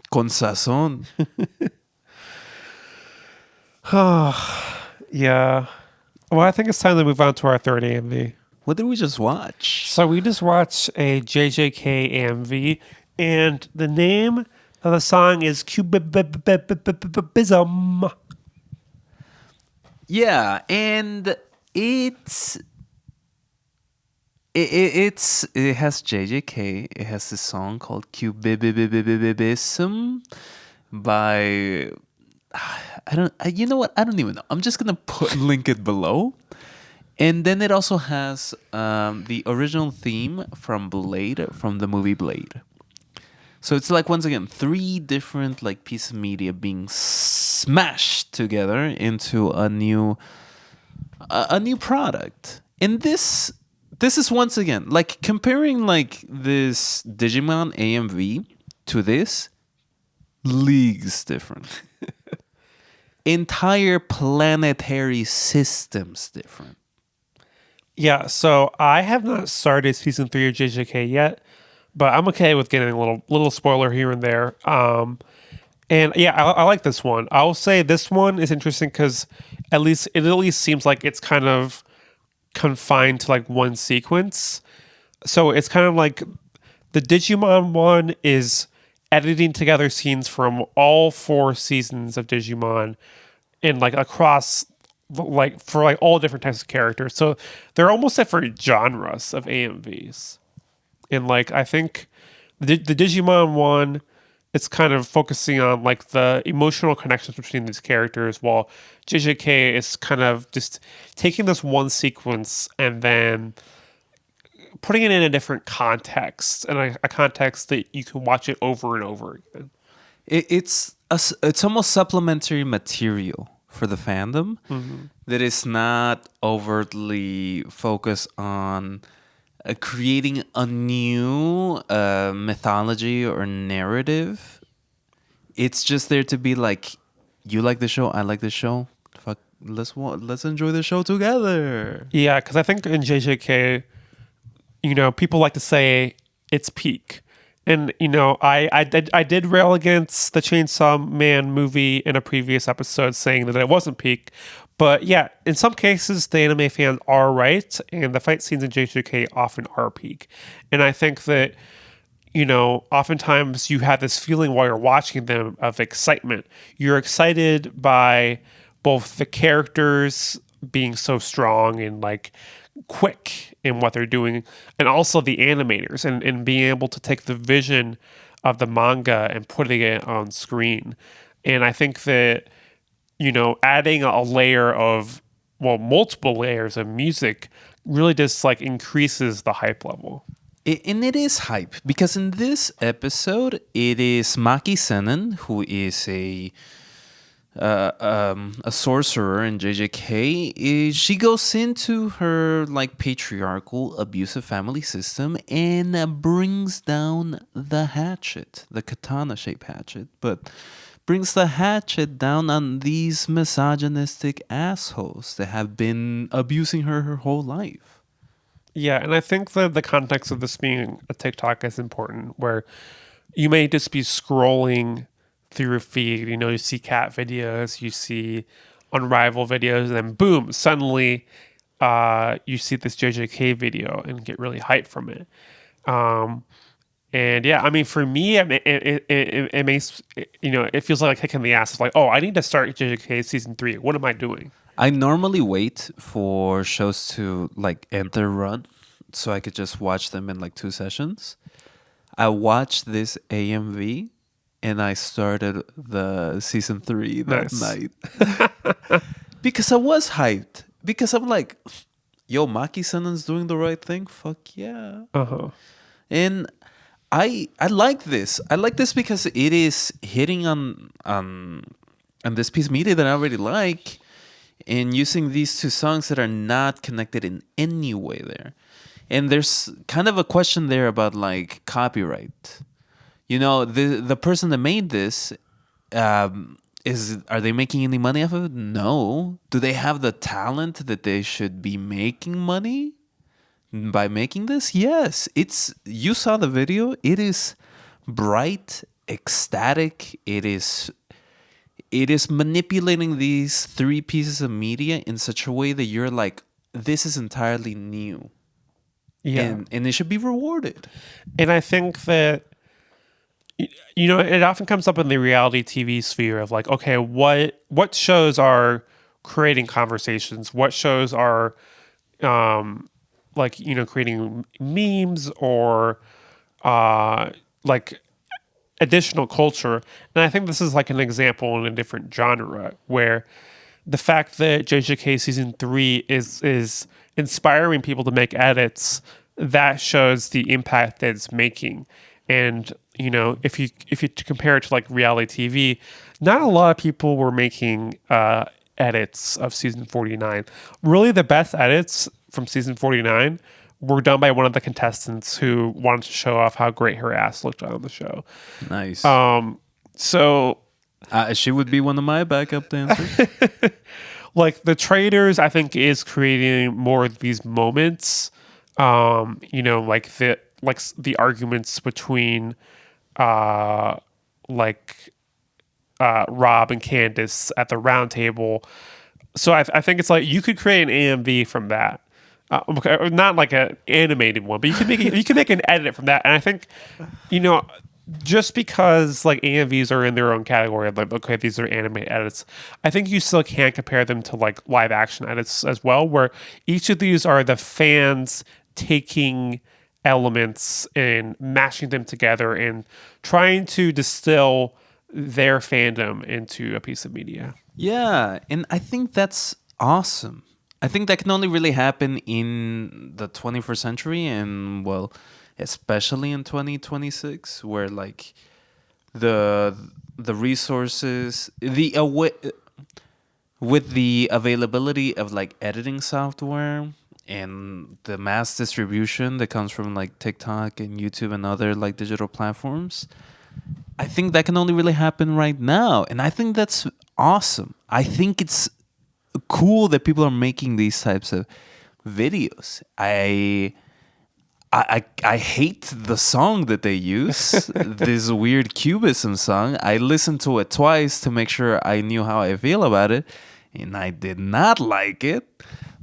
con sazón. Yeah. Well, I think it's time to move on to our third AMV. What did we just watch? So we just watched a JJK AMV, and the name of the song is CUBIBISM. Yeah, and it has JJK. It has this song called CUBIBISM by you know what? I don't even know. I'm just gonna link it below. And then it also has the original theme from Blade, from the movie Blade. So it's like, once again, 3 different like pieces of media being smashed together into a new product. And this is, once again, like comparing like this Digimon AMV to this, leagues different. Entire planetary systems different. Yeah, so I have not started season 3 of JJK yet, but I'm okay with getting a little spoiler here and there. And yeah, I like this one. I'll say this one is interesting because it at least seems like it's kind of confined to like one sequence. So it's kind of like the Digimon one is editing together scenes from all 4 seasons of Digimon and like across like for like all different types of characters. So they're almost different genres of AMVs. And like I think the Digimon one, it's kind of focusing on like the emotional connections between these characters, while JJK is kind of just taking this one sequence and then putting it in a different context, and a context that you can watch it over and over again. It's almost supplementary material for the fandom that is not overtly focused on creating a new mythology or narrative. It's just there to be like, you like the show, I like the show. Fuck, let's enjoy the show together. Yeah, because I think in JJK, people like to say it's peak. And, I did rail against the Chainsaw Man movie in a previous episode saying that it wasn't peak. But yeah, in some cases, the anime fans are right. And the fight scenes in JJK often are peak. And I think that, oftentimes you have this feeling while you're watching them of excitement. You're excited by both the characters being so strong and like quick in what they're doing, and also the animators and being able to take the vision of the manga and putting it on screen. And I think that, adding a layer of, multiple layers of music really just like increases the hype level. And it is hype because in this episode, it is Maki Sennen, who is a sorcerer in JJK. She goes into her like patriarchal, abusive family system and brings down the hatchet, the katana-shaped hatchet, but brings the hatchet down on these misogynistic assholes that have been abusing her whole life. Yeah, and I think that the context of this being a TikTok is important, where you may just be scrolling through a feed, you see cat videos, you see unrivaled videos, and then boom, suddenly you see this JJK video and get really hyped from it. And yeah, I mean, for me, it makes, it feels like a kick in the ass. It's like, oh, I need to start JJK season 3. What am I doing? I normally wait for shows to like end their run so I could just watch them in like 2 sessions. I watched this AMV and I started the season 3 that night. Because I was hyped. Because I'm like, yo, Maki Sennen's doing the right thing. Fuck yeah. Uh-huh. And I like this. I like this because it is hitting on this piece of media that I already like, and using these 2 songs that are not connected in any way there. And there's kind of a question there about like copyright. The person that made this, are they making any money off of it? No. Do they have the talent that they should be making money by making this? Yes. You saw the video. It is bright, ecstatic. It is manipulating these 3 pieces of media in such a way that you're like, this is entirely new. Yeah. And it should be rewarded. And I think that, it often comes up in the reality TV sphere of like, okay, what shows are creating conversations? What shows are, creating memes or, like additional culture? And I think this is like an example in a different genre where the fact that JJK season 3 is inspiring people to make edits, that shows the impact that it's making. And if you compare it to like reality TV, not a lot of people were making edits of season 49. Really, the best edits from season 49 were done by one of the contestants who wanted to show off how great her ass looked on the show. Nice. So she would be one of my backup dancers. like the Traders, I think, is creating more of these moments. Like the arguments between Rob and Candace at the round table. So I think it's like you could create an AMV from that. Not like an animated one, but you can make an edit from that. And I think, just because like AMVs are in their own category, like, okay, these are anime edits, I think you still can compare them to like live action edits as well, where each of these are the fans taking elements and mashing them together and trying to distill their fandom into a piece of media. Yeah, and I think that's awesome. I think that can only really happen in the 21st century, and well, especially in 2026, where like the resources, with the availability of like editing software and the mass distribution that comes from like TikTok and YouTube and other like digital platforms, I think that can only really happen right now, and I think that's awesome. I think it's cool that people are making these types of videos. I hate the song that they use, this weird cubism song. I listened to it twice to make sure I knew how I feel about it, and I did not like it.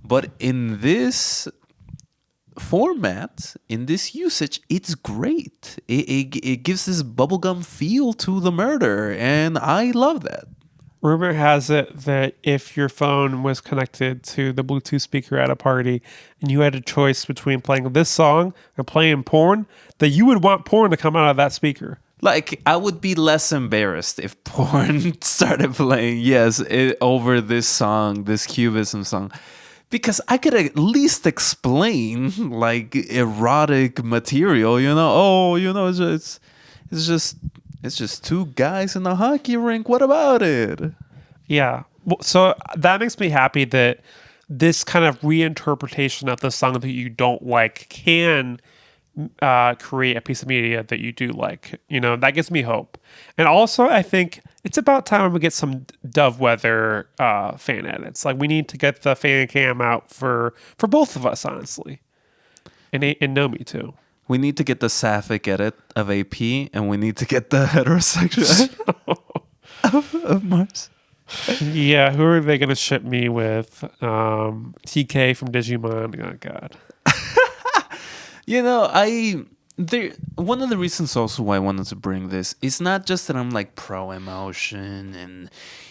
But in this format, in this usage, it's great. It gives this bubblegum feel to the murder, and I love that. Rumor has it that if your phone was connected to the Bluetooth speaker at a party and you had a choice between playing this song and playing porn, that you would want porn to come out of that speaker. Like, I would be less embarrassed if porn started playing, over this song, this cubism song. Because I could at least explain like erotic material, it's just it's just two guys in a hockey rink. What about it? Yeah. Well, so that makes me happy that this kind of reinterpretation of the song that you don't like can create a piece of media that you do like. That gives me hope. And also, I think it's about time we get some Dove Weather fan edits. Like, we need to get the fan cam out for both of us, honestly. And Nomi, too. We need to get the sapphic edit of AP, and we need to get the heterosexual of Mars. Yeah, who are they going to ship me with? TK from Digimon. Oh, God. One of the reasons also why I wanted to bring this is not just that I'm like pro emotion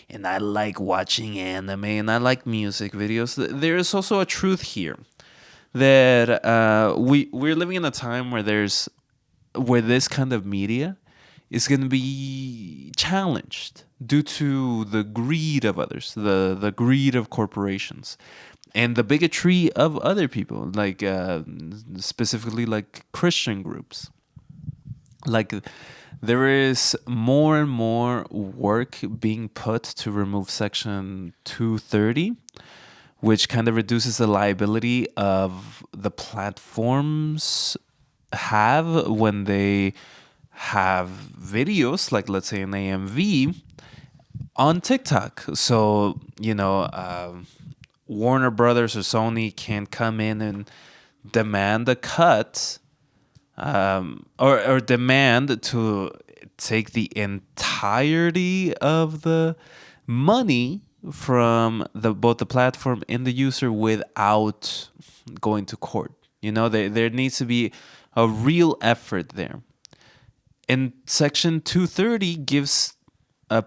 and I like watching anime and I like music videos. There is also a truth here that we're living in a time where this kind of media is going to be challenged due to the greed of others, the greed of corporations, and the bigotry of other people, like specifically like Christian groups. Like, there is more and more work being put to remove Section 230, which kind of reduces the liability of the platforms have when they have videos, like let's say an AMV, on TikTok. So, Warner Brothers or Sony can come in and demand a cut, or demand to take the entirety of the money from both the platform and the user without going to court. There needs to be a real effort there. And Section 230 gives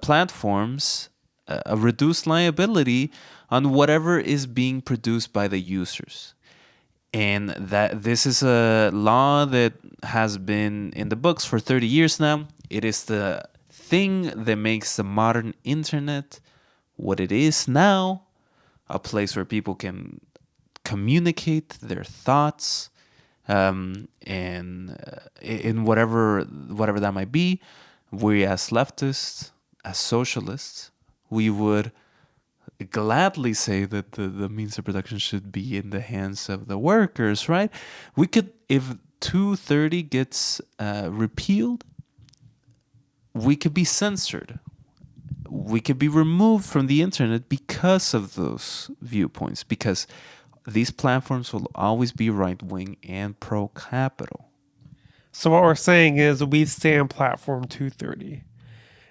platforms a reduced liability on whatever is being produced by the users. And that this is a law that has been in the books for 30 years now. It is the thing that makes the modern internet what it is now, a place where people can communicate their thoughts, and in whatever that might be. We as leftists, as socialists, we would gladly say that the means of production should be in the hands of the workers, right? We could, if 230 gets repealed, we could be censored. We could be removed from the internet because of those viewpoints, because these platforms will always be right-wing and pro-capital. So what we're saying is we stand platform 230.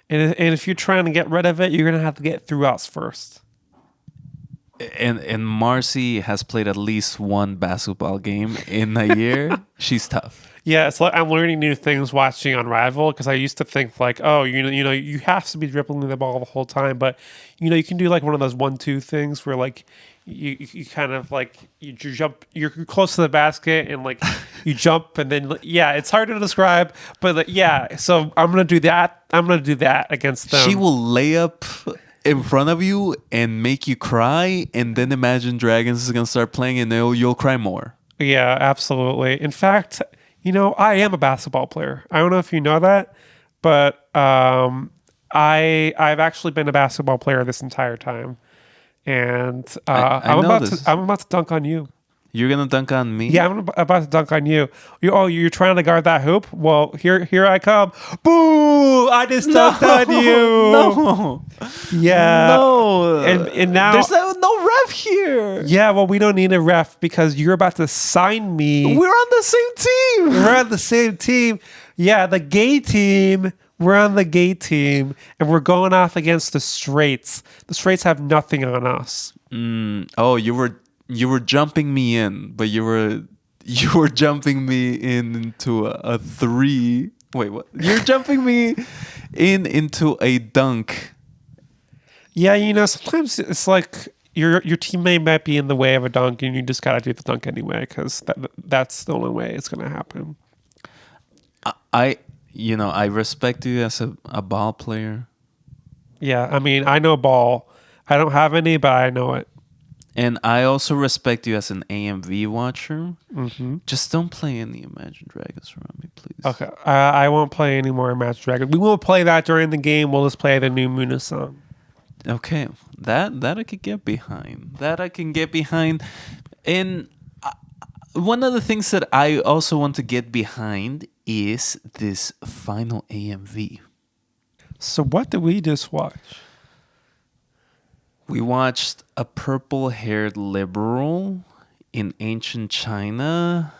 And if you're trying to get rid of it, you're going to have to get through us first. And Marcy has played at least one basketball game in a year. She's tough. Yeah, it's like I'm learning new things watching Unrivaled, because I used to think like, oh, you have to be dribbling the ball the whole time, but you can do like one of those 1-2 things where like you kind of like you jump, you're close to the basket and like you jump and then it's hard to describe, but like, so I'm gonna do that. I'm gonna do that against them. She will lay up in front of you and make you cry, and then Imagine Dragons is gonna start playing and you'll cry more. Yeah, absolutely. In fact, I am a basketball player. I don't know if you know that, but I've actually been a basketball player this entire time, and I'm about to dunk on you. You're gonna dunk on me? Yeah, I'm about to dunk on you. You're trying to guard that hoop? Well, here I come. Boo! I just dunked on you. No. Yeah. No. And now there's no ref here. Yeah, well, we don't need a ref because you're about to sign me. We're on the same team. We're on the same team. Yeah, the gay team. We're on the gay team, and we're going off against the straights. The straights have nothing on us. Oh, you were jumping me in, but you were jumping me into a 3. Wait, what? You're jumping me into a dunk. Yeah, sometimes it's like your teammate might be in the way of a dunk, and you just gotta do the dunk anyway because that's the only way it's gonna happen. I respect you as a ball player. Yeah, I mean, I know ball. I don't have any, but I know it. And I also respect you as an AMV watcher. Mm-hmm. Just don't play any Imagine Dragons around me, please. Okay, I won't play any more Match Dragon. We won't play that during the game. We'll just play the new Muna song. Okay, that I could get behind. That I can get behind. And one of the things that I also want to get behind is this final AMV. So what did we just watch? We watched a purple-haired liberal in ancient China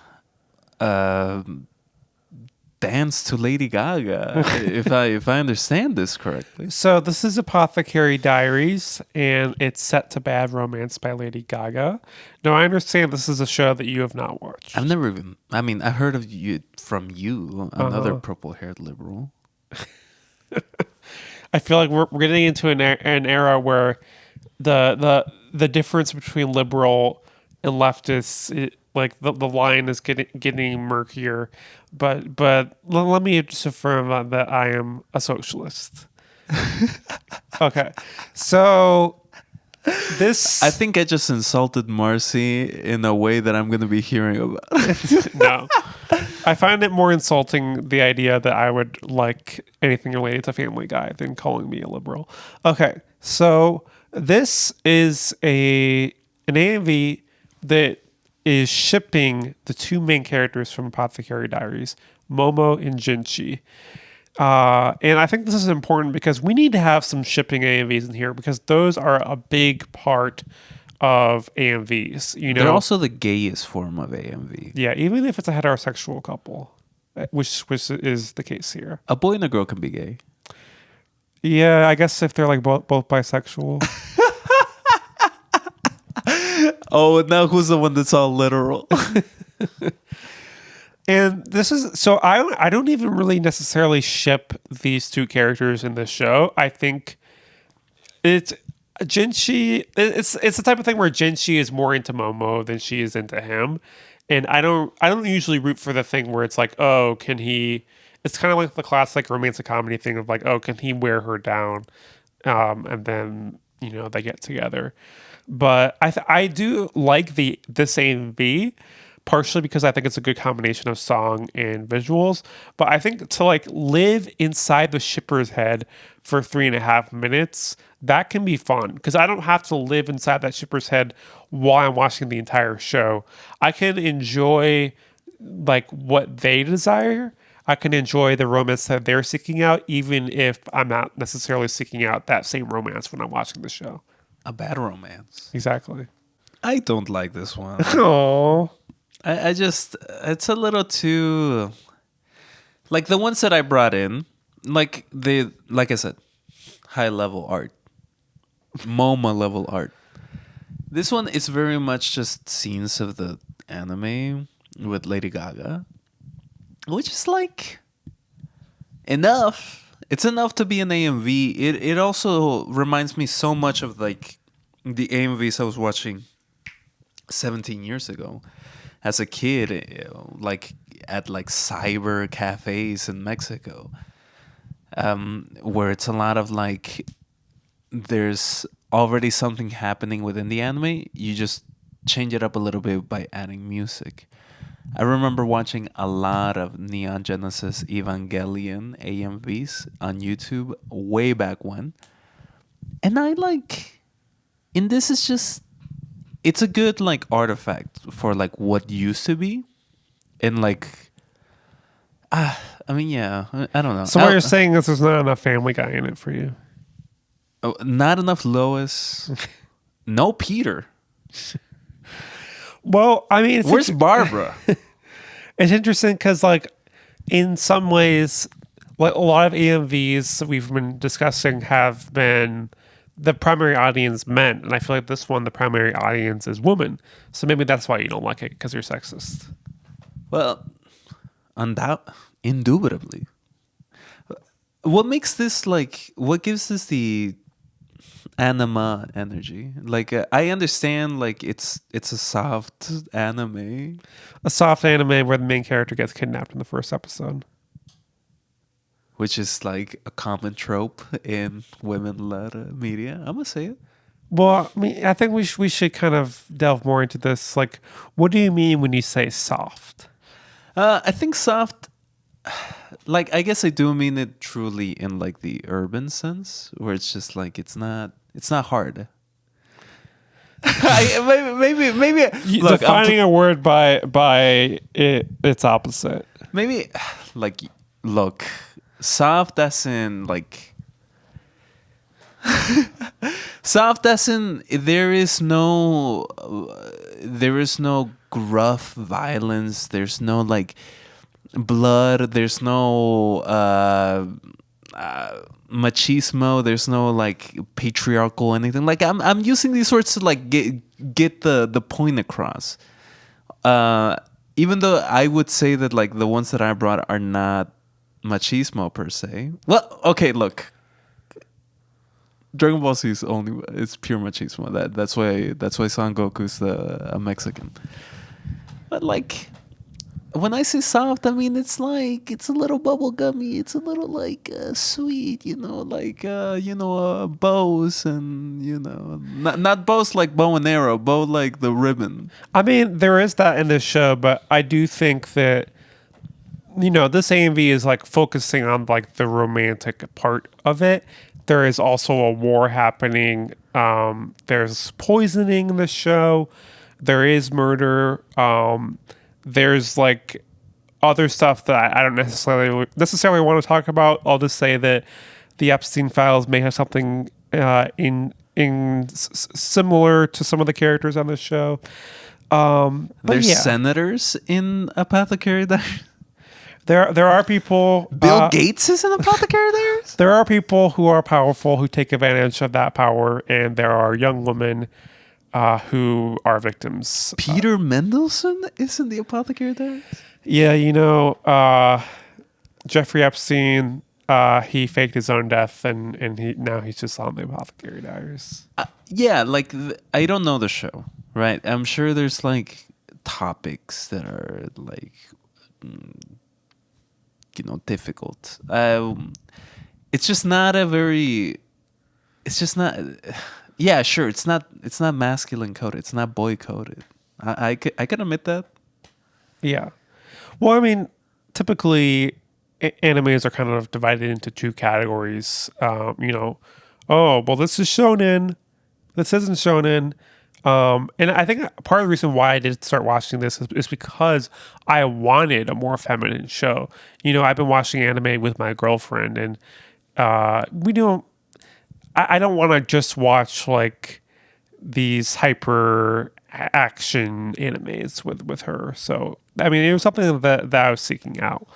dance to Lady Gaga, if I understand this correctly. So this is Apothecary Diaries, and it's set to Bad Romance by Lady Gaga. Now, I understand this is a show that you have not watched. I've never even. I mean, I heard of you from you, another purple-haired liberal. I feel like we're getting into an era where the difference between liberal and leftist, like the line is getting murkier. But let me just affirm that I am a socialist. Okay, so this I think I just insulted Marcy in a way that I'm going to be hearing about. no. I find it more insulting the idea that I would like anything related to Family Guy than calling me a liberal. Okay, so this is an AMV that is shipping the two main characters from Apothecary Diaries, Momo and Jinchi. And I think this is important because we need to have some shipping AMVs in here because those are a big part of AMVs. You know, They're also the gayest form of AMV. yeah, even if it's a heterosexual couple, which is the case here. A boy and a girl can be gay. Yeah, I guess if they're like both bisexual. Oh, now who's the one that's all literal? And this is so I don't even really necessarily ship these two characters in this show. I think it's Jinchi. It's the type of thing where Jinchi is more into Momo than she is into him, and I don't usually root for the thing where it's like, oh, can he? It's kind of like the classic romantic comedy thing of like, oh, can he wear her down, and then they get together. But I do like this AMV. Partially because I think it's a good combination of song and visuals. But I think to like live inside the shipper's head for 3.5 minutes, that can be fun. Because I don't have to live inside that shipper's head while I'm watching the entire show. I can enjoy like what they desire. I can enjoy the romance that they're seeking out, even if I'm not necessarily seeking out that same romance when I'm watching the show. A bad romance. Exactly. I don't like this one. Oh. I just, it's a little too, like the ones that I brought in, like I said, high level art, MoMA level art. This one is very much just scenes of the anime with Lady Gaga, which is like enough. It's enough to be an AMV. It also reminds me so much of like the AMVs I was watching 17 years ago. As a kid, like at like cyber cafes in Mexico, where it's a lot of like there's already something happening within the anime. You just change it up a little bit by adding music. I remember watching a lot of Neon Genesis Evangelion AMVs on YouTube way back when, and I like, and this is just. It's a good like artifact for like what used to be, and like, I mean, yeah, I don't know. So what you're saying is there's not enough Family Guy in it for you? Oh, not enough Lois. No Peter. Well, I mean, Where's Barbara? It's interesting because, like, in some ways, like a lot of AMVs that we've been discussing have been the primary audience men, and I feel like this one, the primary audience is women. So maybe that's why you don't like it because you're sexist. Well, indubitably. What makes this like? What gives this the anima energy? Like, I understand, like it's a soft anime. A soft anime where the main character gets kidnapped in the first episode. Which is like a common trope in women-led media. I'm gonna say it. Well, I mean, I think we should kind of delve more into this. Like, what do you mean when you say soft? I think soft, like I guess I do mean it truly in like the urban sense, where it's just like it's not hard. Maybe look, Defining a word by its opposite. maybe like look, soft as in like soft as in there is no gruff violence, there's no like blood, there's no machismo, there's no like patriarchal anything. Like I'm using these words to like get the point across. Even though I would say that like the ones that I brought are not machismo per se. Well, okay, look. Dragon Ball Z is only it's pure machismo. That's why Son Goku's a Mexican. But like when I say soft, I mean it's like it's a little bubble gummy. It's a little like sweet, like bows and not bows like bow and arrow, bow like the ribbon. I mean, there is that in this show, but I do think that this AMV is like focusing on like the romantic part of it. There is also a war happening. There's poisoning in the show. There is murder. There's like other stuff that I don't necessarily want to talk about. I'll just say that the Epstein files may have something similar to some of the characters on this show. But There's yeah, senators in Apothecary Diaries. there are people. Bill Gates is in Apothecary Diaries. There are people who are powerful who take advantage of that power, and there are young women who are victims. Peter Mendelssohn is in the Apothecary Diaries. Yeah, Jeffrey Epstein. He faked his own death, and now he's just on the Apothecary Diaries. Yeah, like I don't know the show, right? I'm sure there's like topics that are like difficult. It's just not a very. It's just not. Yeah, sure. It's not masculine coded. It's not boy coded. I can admit that. Yeah. Well, I mean, typically animes are kind of divided into two categories. Oh, well, this is shonen. This isn't shonen. And I think part of the reason why I did start watching this is because I wanted a more feminine show. I've been watching anime with my girlfriend, and we don't. I don't want to just watch like these hyper action animes with her. So I mean, it was something that I was seeking out.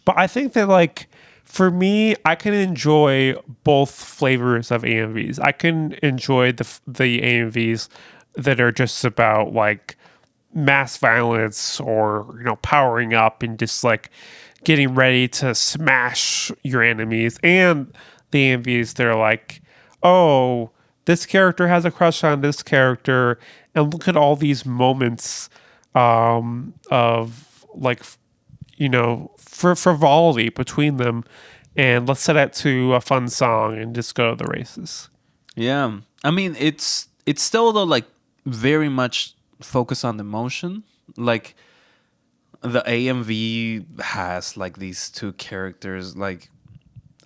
But I think that like for me, I can enjoy both flavors of AMVs. I can enjoy the AMVs that are just about like mass violence or powering up and just like getting ready to smash your enemies, and the AMVs that are like, oh, this character has a crush on this character, and look at all these moments of like frivolity between them, and let's set it to a fun song and just go to the races. Yeah, I mean it's still though like very much focused on emotion. Like the AMV has like these two characters like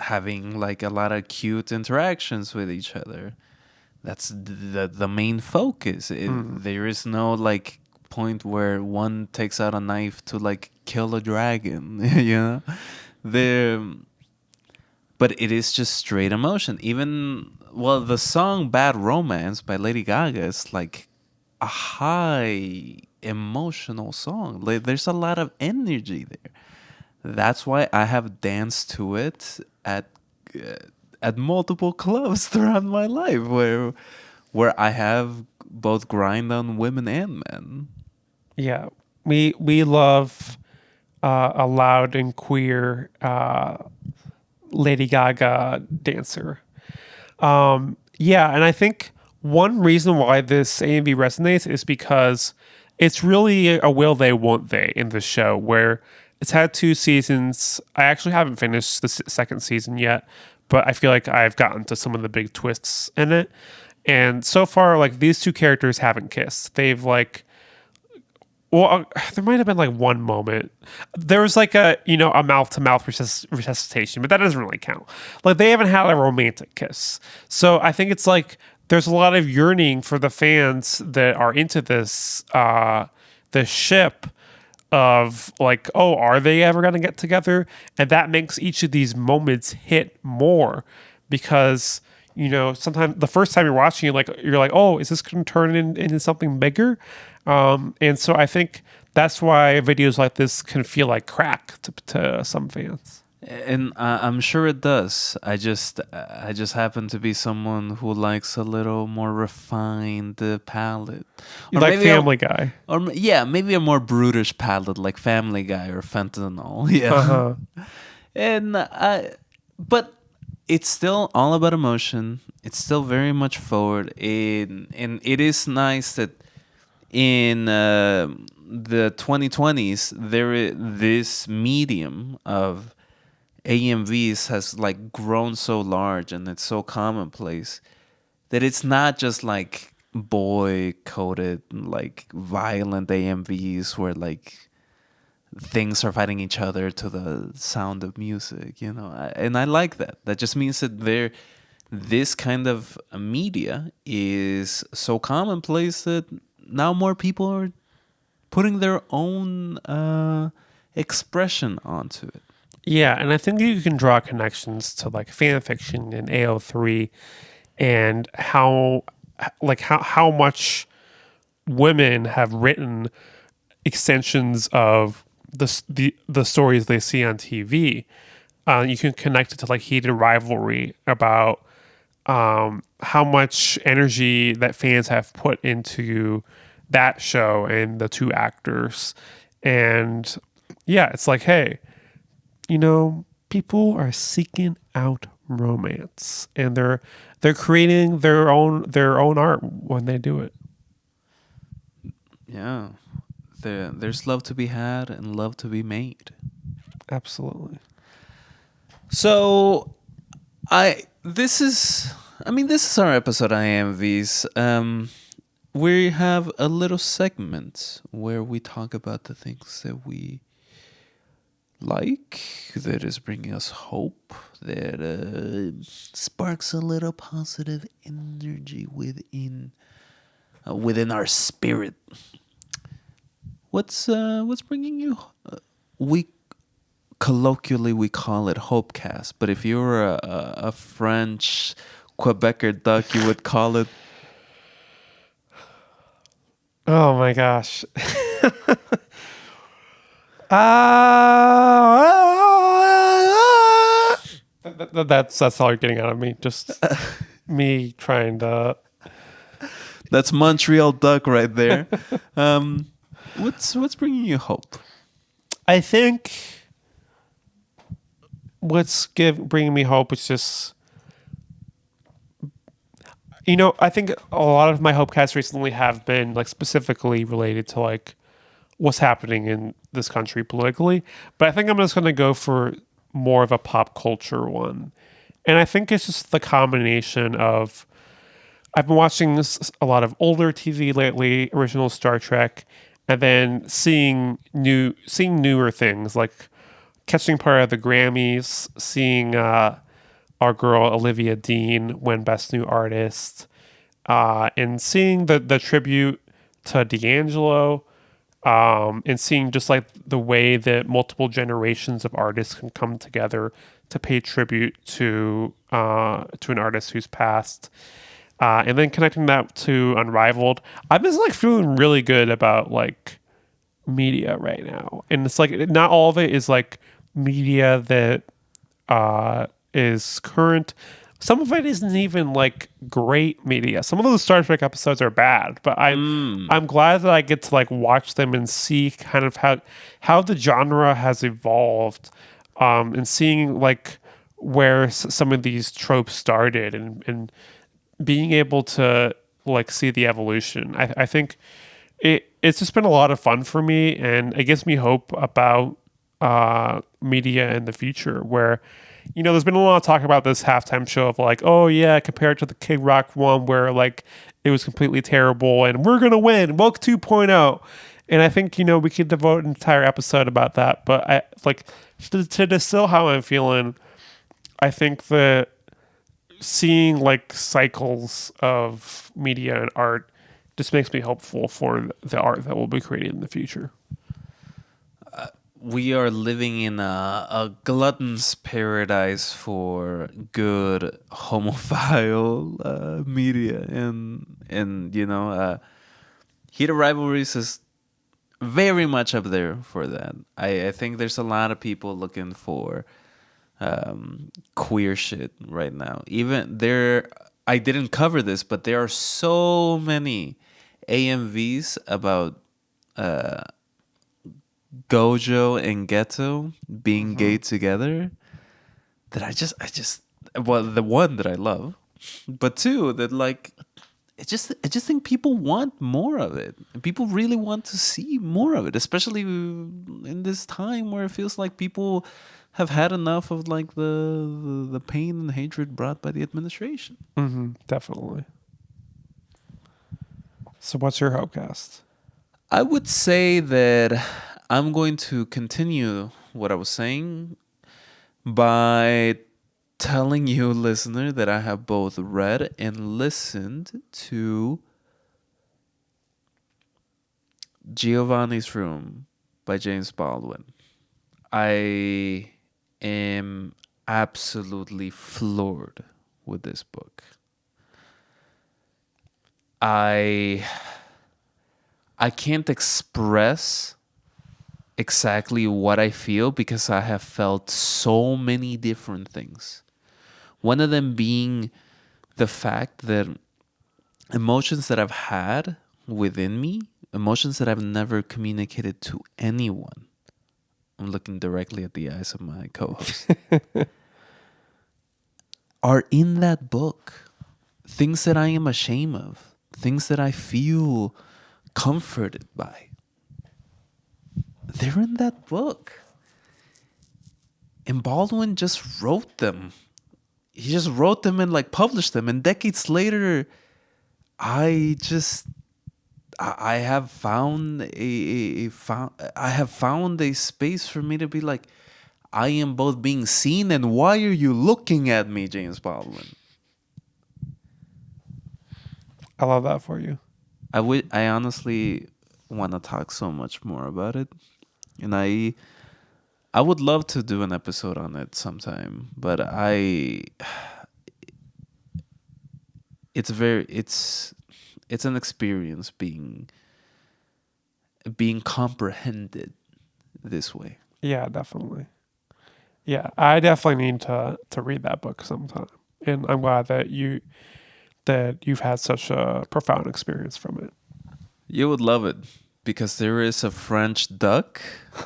having like a lot of cute interactions with each other. That's the main focus. There is no like point where one takes out a knife to like kill a dragon, There, but it is just straight emotion. Even the song "Bad Romance" by Lady Gaga is like a high emotional song. Like, there's a lot of energy there. That's why I have danced to it at multiple clubs throughout my life, where I have both grind on women and men. Yeah, we love a loud and queer Lady Gaga dancer. Yeah, and I think one reason why this AMV resonates is because it's really a will they won't they in the show, where it's had 2 seasons. I actually haven't finished the second season yet, but I feel like I've gotten to some of the big twists in it. And so far, like, these two characters haven't kissed. They've like, well, there might have been like one moment. There was like a mouth to mouth resuscitation, but that doesn't really count. Like, they haven't had a romantic kiss. So I think it's like there's a lot of yearning for the fans that are into this ship of like, oh, are they ever going to get together? And that makes each of these moments hit more because, sometimes the first time you're watching it, you're like, oh, is this going to turn into something bigger? And so I think that's why videos like this can feel like crack to some fans. And I'm sure it does. I just happen to be someone who likes a little more refined palate, You like Family Guy. Yeah, maybe a more brutish palate like Family Guy or Fentanyl. Yeah, and but it's still all about emotion. It's still very much forward, and it is nice that in the 2020s this medium of AMVs has like grown so large and it's so commonplace that it's not just like boy coded like violent AMVs where like things are fighting each other to the sound of music, and I like that. That just means that this kind of media is so commonplace that now more people are putting their own expression onto it. Yeah, and I think you can draw connections to like fan fiction and AO3 and how much women have written extensions of the stories they see on TV. You can connect it to like heated rivalry about how much energy that fans have put into that show and the two actors. And yeah, it's like, hey, people are seeking out romance, and they're creating their own art when they do it. Yeah, there's love to be had and love to be made. Absolutely. So, this is our episode on AMVs. We have a little segment where we talk about the things that we like, that is bringing us hope, that sparks a little positive energy within our spirit. What's bringing you? We colloquially we call it Hopecast, but if you were a French Quebecer duck, you would call it. Oh my gosh. That's all you're getting out of me. Just me trying to. That's Montreal duck right there. What's bringing you hope? I think bringing me hope is just, I think a lot of my hopecasts recently have been like specifically related to like what's happening in this country politically, but I think I'm just going to go for more of a pop culture one. And I think it's just the combination of, I've been watching a lot of older TV lately, original Star Trek, and then seeing newer things, like catching part of the Grammys, seeing our girl Olivia Dean win Best New Artist, and seeing the tribute to D'Angelo, and seeing just like the way that multiple generations of artists can come together to pay tribute to an artist who's passed. And then connecting that to Unrivaled, I'm just like feeling really good about like media right now. And it's like not all of it is like media that is current. Some of it isn't even like great media. Some of those Star Trek episodes are bad, but I'm glad that I get to like watch them and see kind of how the genre has evolved, and seeing like where some of these tropes started and being able to like see the evolution. I think it's just been a lot of fun for me, and it gives me hope about media in the future where, there's been a lot of talk about this halftime show of like, oh yeah, compared to the Kid Rock one where like it was completely terrible and we're going to win, Woke 2.0. And I think, we could devote an entire episode about that. But I like to distill how I'm feeling, I think that seeing like cycles of media and art just makes me hopeful for the art that will be created in the future. We are living in a glutton's paradise for good homophile media, and Heat of Rivalries is very much up there for that. I think there's a lot of people looking for queer shit right now. Even there, I didn't cover this, but there are so many AMVs about Gojo and Ghetto being gay together that I just well, the one that I love, but two that like I just think people want more of it. And people really want to see more of it, especially in this time where it feels like people have had enough of like the pain and hatred brought by the administration. Definitely. So what's your Hopecast? I would say that I'm going to continue what I was saying by telling you, listener, that I have both read and listened to Giovanni's Room by James Baldwin. I am absolutely floored with this book. I can't express exactly what I feel because I have felt so many different things. One of them being the fact that emotions that I've had within me, emotions that I've never communicated to anyone. I'm looking directly at the eyes of my co-host. Are in that book. Things that I am ashamed of. Things that I feel comforted by. They're in that book. And Baldwin just wrote them. He just wrote them and like published them. And decades later, I have found I have found a space for me to be like, I am both being seen and why are you looking at me, James Baldwin? I love that for you. I honestly want to talk so much more about it. And I would love to do an episode on it sometime, but it's an experience being comprehended this way. Yeah, definitely. Yeah, I definitely need to read that book sometime. And I'm glad that you've had such a profound experience from it. You would love it because there is a French duck.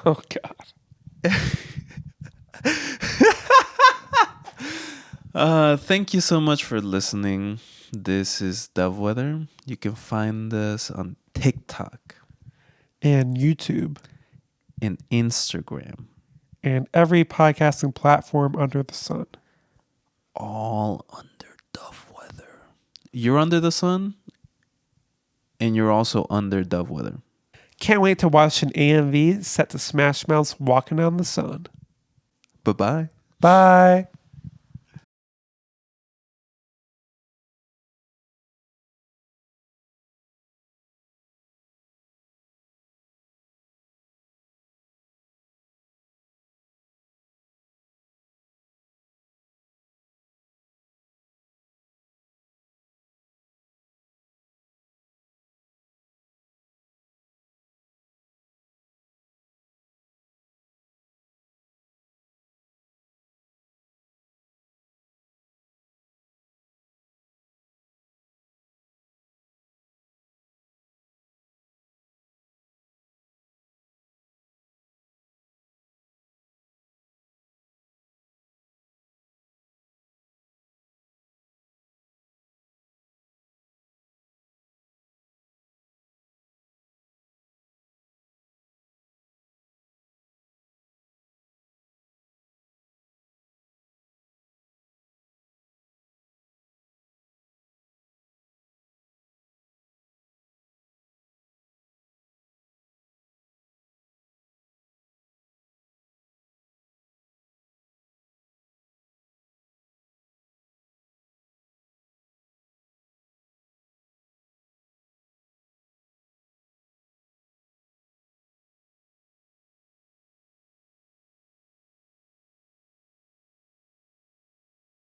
Oh God. Thank you so much for listening. This is Dove Weather. You can find us on TikTok And YouTube. and Instagram. And every podcasting platform under the sun. All under Dove Weather. You're under the sun, and you're also under Dove Weather. Can't wait to watch an AMV set to Smash Mouth's Walking on the Sun. Bye-bye. Bye.